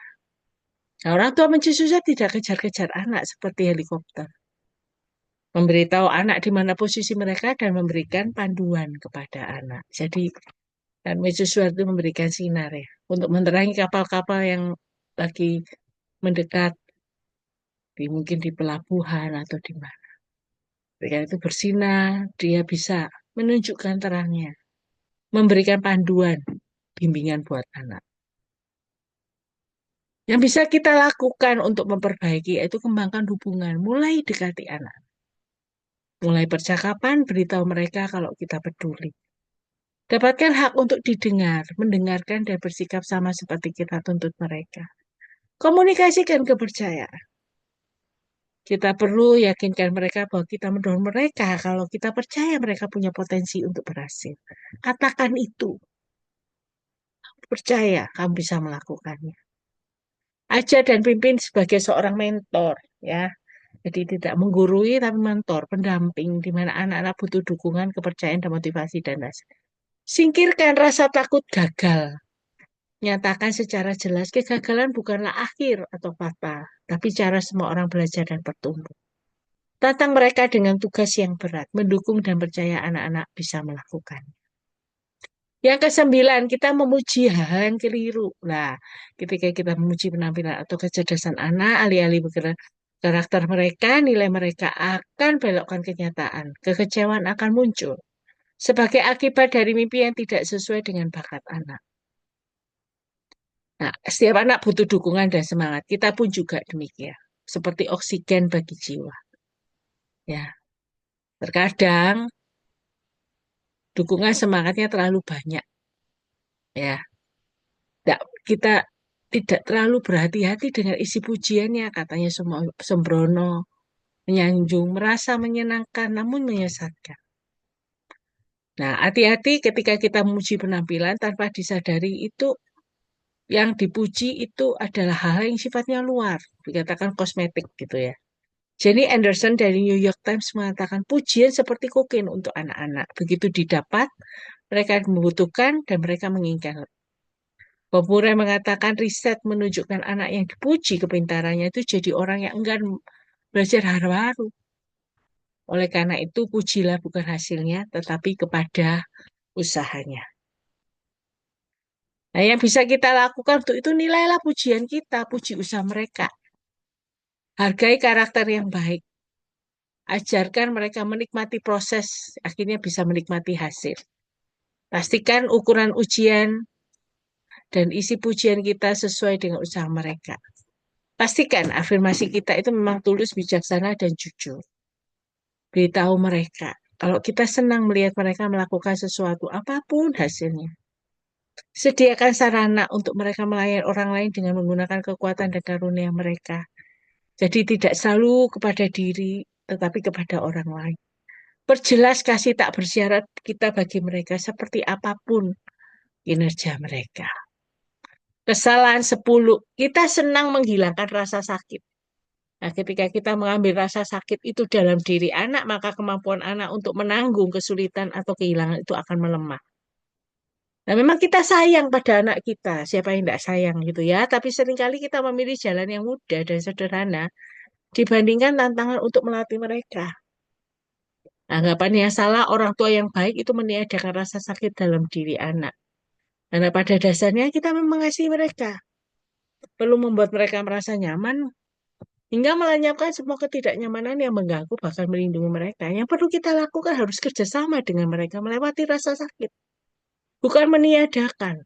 Nah, orang tua mencucunya tidak kejar-kejar anak seperti helikopter. Memberitahu anak di mana posisi mereka dan memberikan panduan kepada anak. Jadi, dan mercusuar itu memberikan sinar ya, untuk menerangi kapal-kapal yang lagi mendekat, mungkin di pelabuhan atau di mana. Ketika itu bersinar, dia bisa menunjukkan terangnya, memberikan panduan, bimbingan buat anak. Yang bisa kita lakukan untuk memperbaiki yaitu kembangkan hubungan, mulai dekati anak. Mulai percakapan, beritahu mereka kalau kita peduli. Dapatkan hak untuk didengar, mendengarkan dan bersikap sama seperti kita tuntut mereka. Komunikasikan kepercayaan. Kita perlu yakinkan mereka bahwa kita mendorong mereka kalau kita percaya mereka punya potensi untuk berhasil. Katakan itu. Percaya kamu bisa melakukannya. Ajar dan pimpin sebagai seorang mentor, ya. Jadi tidak menggurui tapi mentor, pendamping di mana anak-anak butuh dukungan, kepercayaan dan motivasi dan rasa. Singkirkan rasa takut gagal. Nyatakan secara jelas kegagalan bukanlah akhir atau fatal, tapi cara semua orang belajar dan bertumbuh. Tantang mereka dengan tugas yang berat, mendukung dan percaya anak-anak bisa melakukan. Yang kesembilan, kita memuji hal yang keliru. Nah, ketika kita memuji penampilan atau kecerdasan anak, alih-alih bergerak karakter mereka, nilai mereka akan belokkan kenyataan. Kekecewaan akan muncul sebagai akibat dari mimpi yang tidak sesuai dengan bakat anak. Nah, setiap anak butuh dukungan dan semangat. Kita pun juga demikian. Seperti oksigen bagi jiwa. Ya, terkadang dukungan semangatnya terlalu banyak. Ya, kita tidak terlalu berhati-hati dengan isi pujiannya. Katanya semua sembrono, menyanjung, merasa menyenangkan, namun menyesatkan. Nah, hati-hati ketika kita memuji penampilan tanpa disadari itu yang dipuji itu adalah hal yang sifatnya luar, dikatakan kosmetik gitu ya. Jenny Anderson dari New York Times mengatakan pujian seperti kokain untuk anak-anak. Begitu didapat, mereka membutuhkan dan mereka menginginkan. Bob Murray mengatakan riset menunjukkan anak yang dipuji kepintarannya itu jadi orang yang enggan belajar hal baru. Oleh karena itu, pujilah bukan hasilnya, tetapi kepada usahanya. Nah, yang bisa kita lakukan untuk itu nilailah pujian kita, puji usaha mereka. Hargai karakter yang baik. Ajarkan mereka menikmati proses, akhirnya bisa menikmati hasil. Pastikan ukuran ujian dan isi pujian kita sesuai dengan usaha mereka. Pastikan afirmasi kita itu memang tulus, bijaksana, dan jujur. Beritahu mereka, kalau kita senang melihat mereka melakukan sesuatu, apapun hasilnya. Sediakan sarana untuk mereka melayani orang lain dengan menggunakan kekuatan dan karunia mereka. Jadi tidak selalu kepada diri, tetapi kepada orang lain. Perjelas kasih tak bersyarat kita bagi mereka seperti apapun kinerja mereka. Kesalahan 10, kita senang menghilangkan rasa sakit. Nah, ketika kita mengambil rasa sakit itu dalam diri anak, maka kemampuan anak untuk menanggung kesulitan atau kehilangan itu akan melemah. Nah, memang kita sayang pada anak kita, siapa yang tidak sayang gitu ya, tapi seringkali kita memilih jalan yang mudah dan sederhana dibandingkan tantangan untuk melatih mereka. Anggapan yang salah, orang tua yang baik itu meniadakan rasa sakit dalam diri anak. Karena pada dasarnya kita memang mengasihi mereka. Perlu membuat mereka merasa nyaman, hingga melenyapkan semua ketidaknyamanan yang mengganggu bahkan melindungi mereka. Yang perlu kita lakukan harus kerjasama dengan mereka melewati rasa sakit, bukan meniadakan,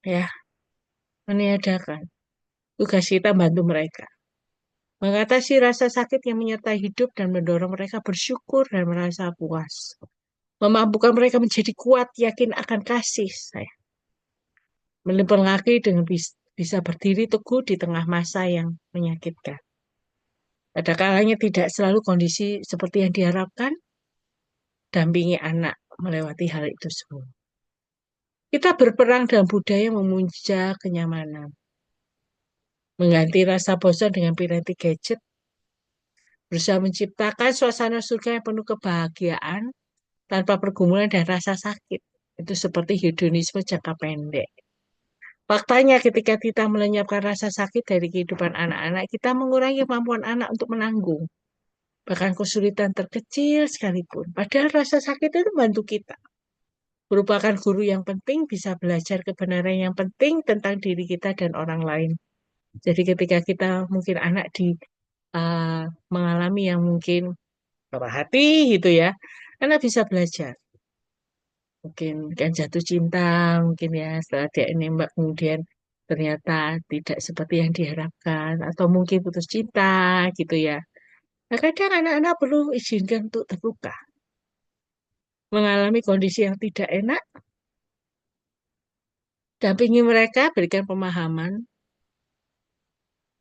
ya, meniadakan. Tugas kita bantu mereka mengatasi rasa sakit yang menyertai hidup dan mendorong mereka bersyukur dan merasa puas. Memampukan mereka menjadi kuat, yakin akan kasih saya. Melimpah kaki dengan bisa berdiri teguh di tengah masa yang menyakitkan. Pada kalanya tidak selalu kondisi seperti yang diharapkan, dampingi anak melewati hal itu semua. Kita berperang dalam budaya memuja kenyamanan, mengganti rasa bosan dengan piranti gadget, berusaha menciptakan suasana surga yang penuh kebahagiaan tanpa pergumulan dan rasa sakit. Itu seperti hedonisme jangka pendek. Faktanya ketika kita melenyapkan rasa sakit dari kehidupan anak-anak, kita mengurangi kemampuan anak untuk menanggung. Bahkan kesulitan terkecil sekalipun. Padahal rasa sakit itu membantu kita. Merupakan guru yang penting, bisa belajar kebenaran yang penting tentang diri kita dan orang lain. Jadi ketika kita mungkin anak mengalami yang mungkin patah hati gitu ya, anak bisa belajar. Mungkin kan jatuh cinta, mungkin ya setelah dia nembak kemudian ternyata tidak seperti yang diharapkan, atau mungkin putus cinta gitu ya. Nah, kadang anak-anak perlu izinkan untuk terluka, mengalami kondisi yang tidak enak, dampingi mereka, berikan pemahaman,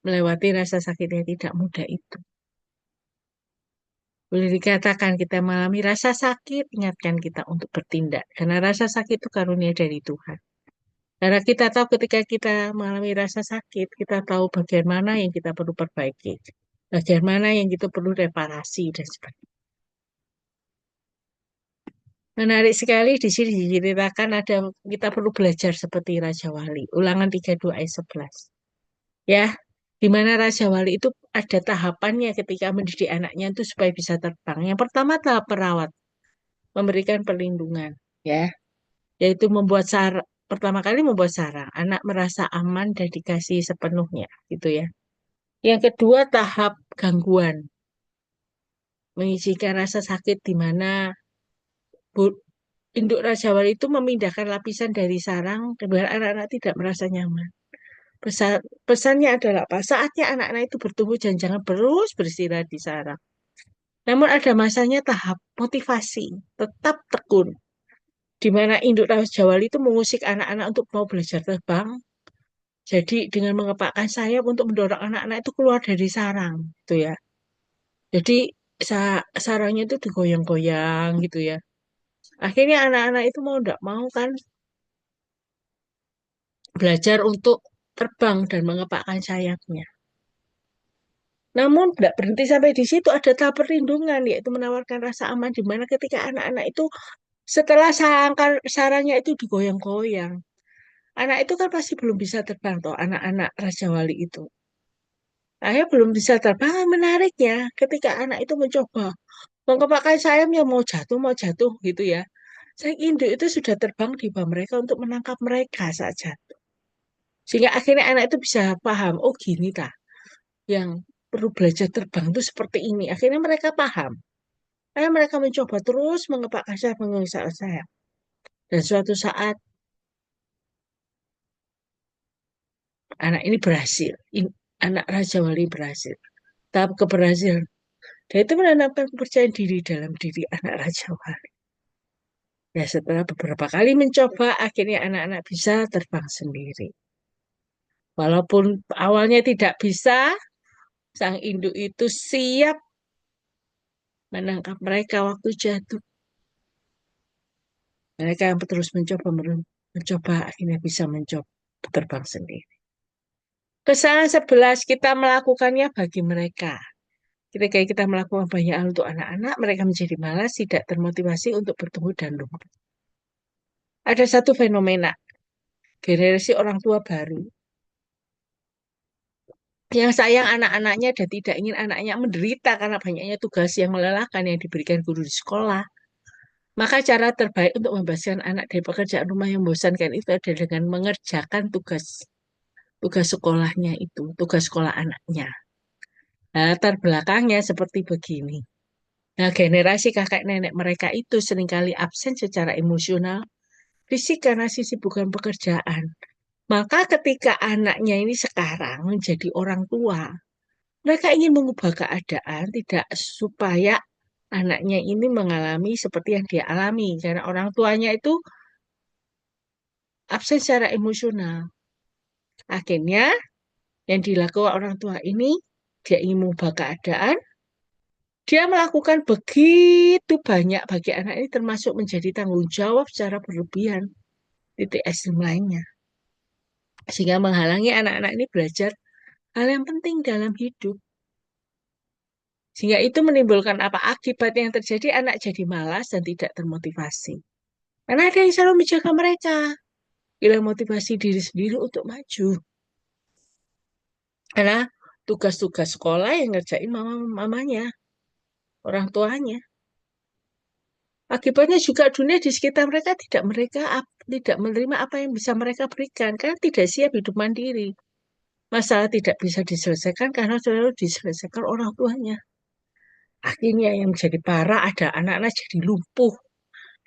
melewati rasa sakit yang tidak mudah itu. Boleh dikatakan kita mengalami rasa sakit, ingatkan kita untuk bertindak. Karena rasa sakit itu karunia dari Tuhan. Karena kita tahu ketika kita mengalami rasa sakit, kita tahu bagian mana yang kita perlu perbaiki, bagian mana yang kita perlu reparasi, dan sebagainya. Menarik sekali di sini diceritakan ada kita perlu belajar seperti Raja Wali. Ulangan 32 ayat 11. Ya, di mana Raja Wali itu ada tahapannya ketika mendidik anaknya itu supaya bisa terbang. Yang pertama tahap perawat, memberikan perlindungan, ya, yaitu pertama kali membuat sarang, anak merasa aman dan dikasih sepenuhnya, gitu ya. Yang kedua tahap gangguan, mengizinkan rasa sakit di mana induk Raja Wali itu memindahkan lapisan dari sarang, kedua anak-anak tidak merasa nyaman. Pesannya adalah apa? Saatnya anak-anak itu bertumbuh dan jangan terus beristirahat di sarang. Namun ada masanya tahap motivasi, tetap tekun, di mana induk Raja Wali itu mengusik anak-anak untuk mau belajar terbang. Jadi dengan mengepakkan sayap untuk mendorong anak-anak itu keluar dari sarang, gitu ya. Jadi sarangnya itu digoyang-goyang, gitu ya. Akhirnya anak-anak itu mau tidak mau kan belajar untuk terbang dan mengepakkan sayapnya. Namun tidak berhenti sampai di situ, ada tahap perlindungan, yaitu menawarkan rasa aman di mana ketika anak-anak itu setelah sarangnya itu digoyang-goyang, anak itu kan pasti belum bisa terbang toh, anak-anak Raja Wali itu. Ayah belum bisa terbang, menariknya ketika anak itu mencoba mengepakkan sayapnya mau jatuh gitu ya. Sang induk itu sudah terbang di bawah mereka untuk menangkap mereka saat jatuh. Sehingga akhirnya anak itu bisa paham, oh gini ta, yang perlu belajar terbang itu seperti ini. Akhirnya mereka paham. Akhirnya mereka mencoba terus mengepakkan sayap, mengesal sayap. Dan suatu saat anak ini berhasil. Anak Raja Wali berhasil. Tahap keberhasilan. Dan itu menanamkan kepercayaan diri dalam diri anak Raja Wali. Ya setelah beberapa kali mencoba, akhirnya anak-anak bisa terbang sendiri. Walaupun awalnya tidak bisa, sang induk itu siap menangkap mereka waktu jatuh. Mereka yang terus mencoba akhirnya bisa mencoba terbang sendiri. Kesalahan 11 kita melakukannya bagi mereka. Ketika kita melakukan banyak hal untuk anak-anak, mereka menjadi malas, tidak termotivasi untuk bertemu dan lumpuh. Ada satu fenomena, generasi orang tua baru yang sayang anak-anaknya dan tidak ingin anaknya menderita karena banyaknya tugas yang melelahkan yang diberikan guru di sekolah. Maka cara terbaik untuk membebaskan anak dari pekerjaan rumah yang membosankan itu adalah dengan mengerjakan tugas. tugas sekolahnya itu, tugas sekolah anaknya. Nah, latar belakangnya seperti begini. Nah, generasi kakek nenek mereka itu seringkali absen secara emosional, fisik karena sisi bukan pekerjaan. Maka ketika anaknya ini sekarang menjadi orang tua, mereka ingin mengubah keadaan tidak supaya anaknya ini mengalami seperti yang dia alami. Karena orang tuanya itu absen secara emosional. Akhirnya yang dilakukan orang tua ini, dia ingin mengubah keadaan, dia melakukan begitu banyak bagi anak ini termasuk menjadi tanggung jawab secara berlebihan titik ekstrim lainnya. Sehingga menghalangi anak-anak ini belajar hal yang penting dalam hidup. Sehingga itu menimbulkan apa? Akibat yang terjadi anak jadi malas dan tidak termotivasi. Karena ada yang selalu menjaga mereka. Hilang motivasi diri sendiri untuk maju. Karena tugas-tugas sekolah yang ngerjain mamanya, orang tuanya. Akibatnya juga dunia di sekitar mereka tidak menerima apa yang bisa mereka berikan karena tidak siap hidup mandiri. Masalah tidak bisa diselesaikan karena selalu diselesaikan orang tuanya. Akhirnya yang menjadi parah ada anak-anak jadi lumpuh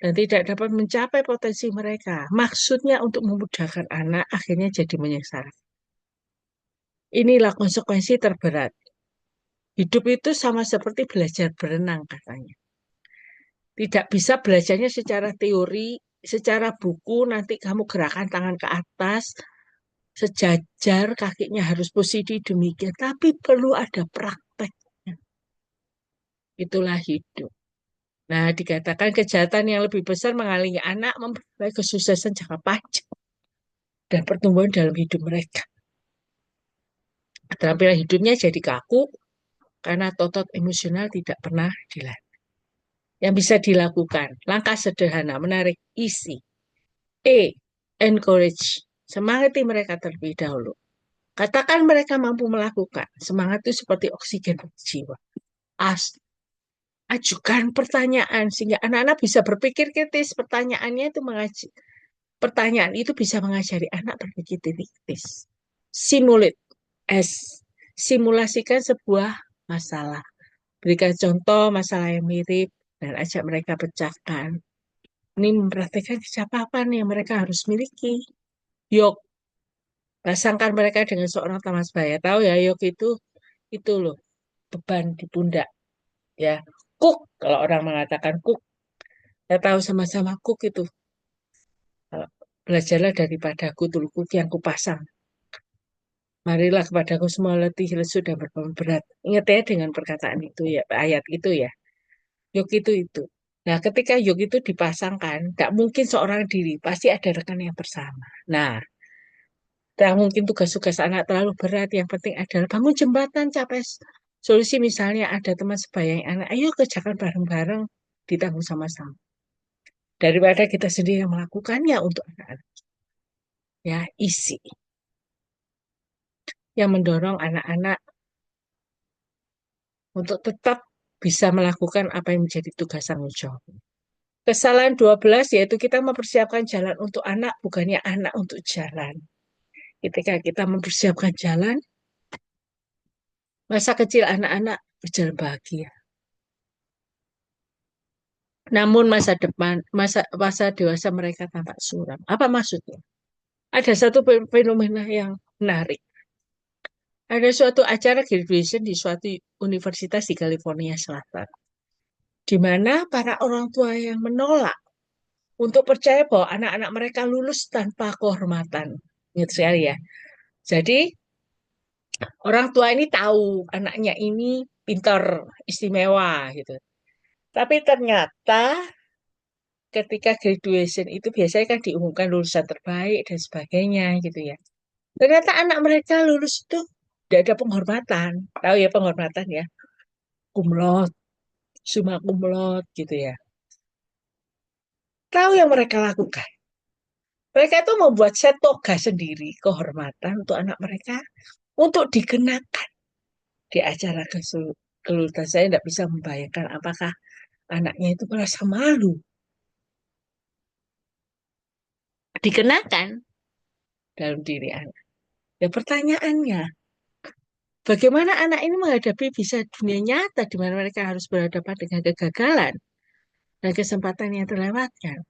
dan tidak dapat mencapai potensi mereka. Maksudnya untuk memudahkan anak akhirnya jadi menyesal. Inilah konsekuensi terberat. Hidup itu sama seperti belajar berenang katanya. Tidak bisa belajarnya secara teori, secara buku, nanti kamu gerakan tangan ke atas, sejajar, kakinya harus posisi demikian. Tapi perlu ada prakteknya. Itulah hidup. Nah, dikatakan kejahatan yang lebih besar menghalangi anak memperoleh kesuksesan jangka panjang dan pertumbuhan dalam hidup mereka. Keterampilan hidupnya jadi kaku karena totot emosional tidak pernah dilatih. Yang bisa dilakukan, langkah sederhana, menarik isi. Encourage. Semangati mereka terlebih dahulu. Katakan mereka mampu melakukan. Semangat itu seperti oksigen bagi jiwa. Ajukan pertanyaan sehingga anak-anak bisa berpikir kritis. Pertanyaan itu bisa mengajari anak berpikir kritis. Simulate. Simulasikan sebuah masalah. Berikan contoh masalah yang mirip dan ajak mereka pecahkan. Ini mempraktikkan kecakapan yang mereka harus miliki. Yok, pasangkan mereka dengan seorang taman sebaya. Tahu ya, yok itu loh beban di pundak. Ya, cook kalau orang mengatakan cook, saya tahu sama-sama cook itu. Belajarlah daripadaku dulu cook yang kupasang. Marilah kepadaku semua letih, lesu, dan beban berat. Ingat ya dengan perkataan itu ya, ayat itu ya. Yok itu. Nah, ketika yok itu dipasangkan, tidak mungkin seorang diri, pasti ada rekan yang bersama. Nah, tidak mungkin tugas-tugas anak terlalu berat. Yang penting adalah bangun jembatan, capai solusi. Misalnya ada teman sebaya yang anak, ayo kerjakan bareng-bareng, ditanggung sama-sama. Daripada kita sendiri yang melakukannya untuk anak-anak. Ya, isi. Yang mendorong anak-anak untuk tetap bisa melakukan apa yang menjadi tugas tanggung jawab. Kesalahan 12 yaitu kita mempersiapkan jalan untuk anak, bukannya anak untuk jalan. Ketika kita mempersiapkan jalan, masa kecil anak-anak berjalan bahagia. Namun masa dewasa mereka tampak suram. Apa maksudnya? Ada satu fenomena yang menarik. Ada suatu acara graduation di suatu universitas di California Selatan, di mana para orang tua yang menolak untuk percaya bahwa anak-anak mereka lulus tanpa kehormatan. Ingat sekali ya. Jadi orang tua ini tahu anaknya ini pintar, istimewa gitu. Tapi ternyata ketika graduation itu biasanya kan diumumkan lulusan terbaik dan sebagainya gitu ya. Ternyata anak mereka lulus itu tidak ada penghormatan. Tahu ya penghormatan ya. Cum laude, summa cum laude gitu ya. Tahu yang mereka lakukan. Mereka itu membuat set toga sendiri kehormatan untuk anak mereka untuk dikenakan di acara kelulusan. Saya tidak bisa membayangkan apakah anaknya itu merasa malu. Dikenakan dalam diri anak. Ya pertanyaannya, bagaimana anak ini menghadapi bisa dunia nyata di mana mereka harus berhadapan dengan kegagalan dan kesempatan yang terlewatkan.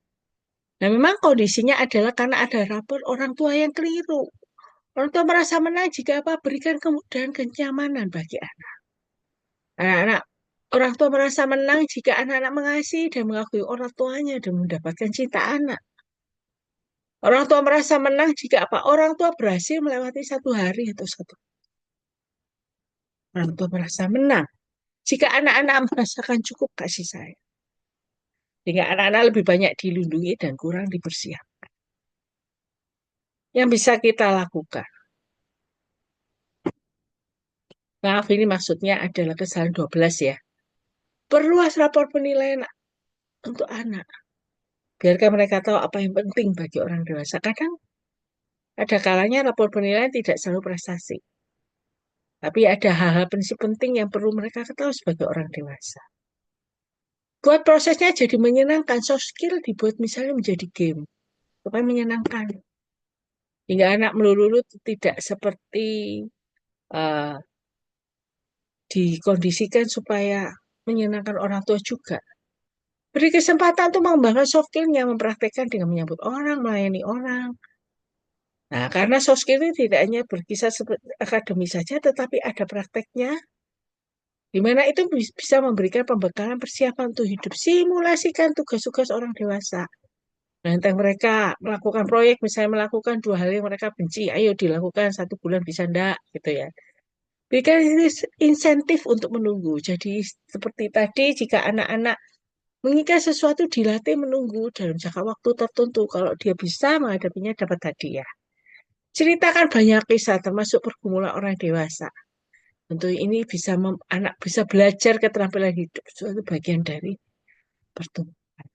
Nah, memang kondisinya adalah karena ada rapor orang tua yang keliru. Orang tua merasa menang jika apa berikan kemudahan kenyamanan bagi anak. Anak-anak orang tua merasa menang jika anak-anak mengasihi dan mengakui orang tuanya dan mendapatkan cinta anak. Orang tua merasa menang jika apa orang tua berhasil melewati satu hari atau satu. Orang tua merasa menang jika anak-anak merasakan cukup kasih sayang. Sehingga anak-anak lebih banyak dilindungi dan kurang dipersiapkan. Yang bisa kita lakukan. Maaf, ini maksudnya adalah kesalahan 12 ya. Perluas rapor penilaian untuk anak. Biarkan mereka tahu apa yang penting bagi orang dewasa. Kadang ada kalanya rapor penilaian tidak selalu prestasi. Tapi ada hal-hal prinsip penting yang perlu mereka ketahui sebagai orang dewasa. Buat prosesnya jadi menyenangkan. Soft skill dibuat misalnya menjadi game. Supaya menyenangkan. Hingga anak melulu tidak seperti uh, dikondisikan supaya menyenangkan orang tua juga. Beri kesempatan untuk mengembangkan soft skill-nya, mempraktekkan dengan menyambut orang, melayani orang. Nah, karena soft skill ini tidak hanya berkisar seperti akademis saja, tetapi ada prakteknya, di mana itu bisa memberikan pembekalan persiapan untuk hidup. Simulasikan tugas-tugas orang dewasa. Nah, tentang mereka melakukan proyek, misalnya melakukan dua hal yang mereka benci, ayo dilakukan 1 bulan bisa enggak, gitu ya. Berikan insentif untuk menunggu. Jadi, seperti tadi, jika anak-anak menginginkan sesuatu dilatih menunggu dalam jangka waktu tertentu. Kalau dia bisa menghadapinya dapat hadiah. Ceritakan banyak kisah termasuk pergumulan orang dewasa. Tentu ini bisa anak bisa belajar keterampilan hidup suatu bagian dari pertumbuhan.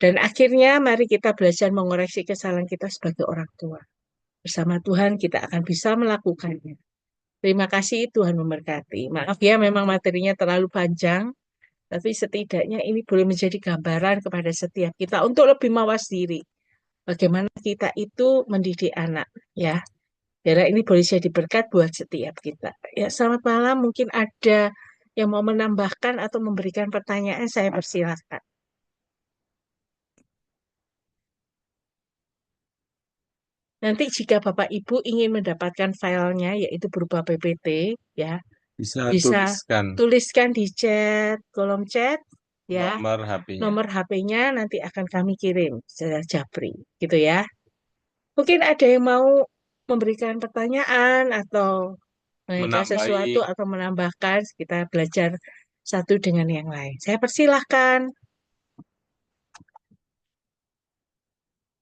Dan akhirnya mari kita belajar mengoreksi kesalahan kita sebagai orang tua. Bersama Tuhan kita akan bisa melakukannya. Terima kasih Tuhan memberkati. Maaf ya memang materinya terlalu panjang. Tapi setidaknya ini boleh menjadi gambaran kepada setiap kita untuk lebih mawas diri. Bagaimana kita itu mendidik anak, ya. Biar ini boleh jadi berkat buat setiap kita. Ya, selamat malam. Mungkin ada yang mau menambahkan atau memberikan pertanyaan, saya persilahkan. Nanti jika Bapak Ibu ingin mendapatkan filenya, yaitu berupa PPT, ya, Bisa bisa tuliskan tuliskan di chat, kolom chat, ya. nomor HP-nya. Nomor HP-nya nanti akan kami kirim secara Japri, gitu ya. Mungkin ada yang mau memberikan pertanyaan atau menanyakan Menambahi sesuatu atau menambahkan, kita belajar satu dengan yang lain. Saya persilahkan.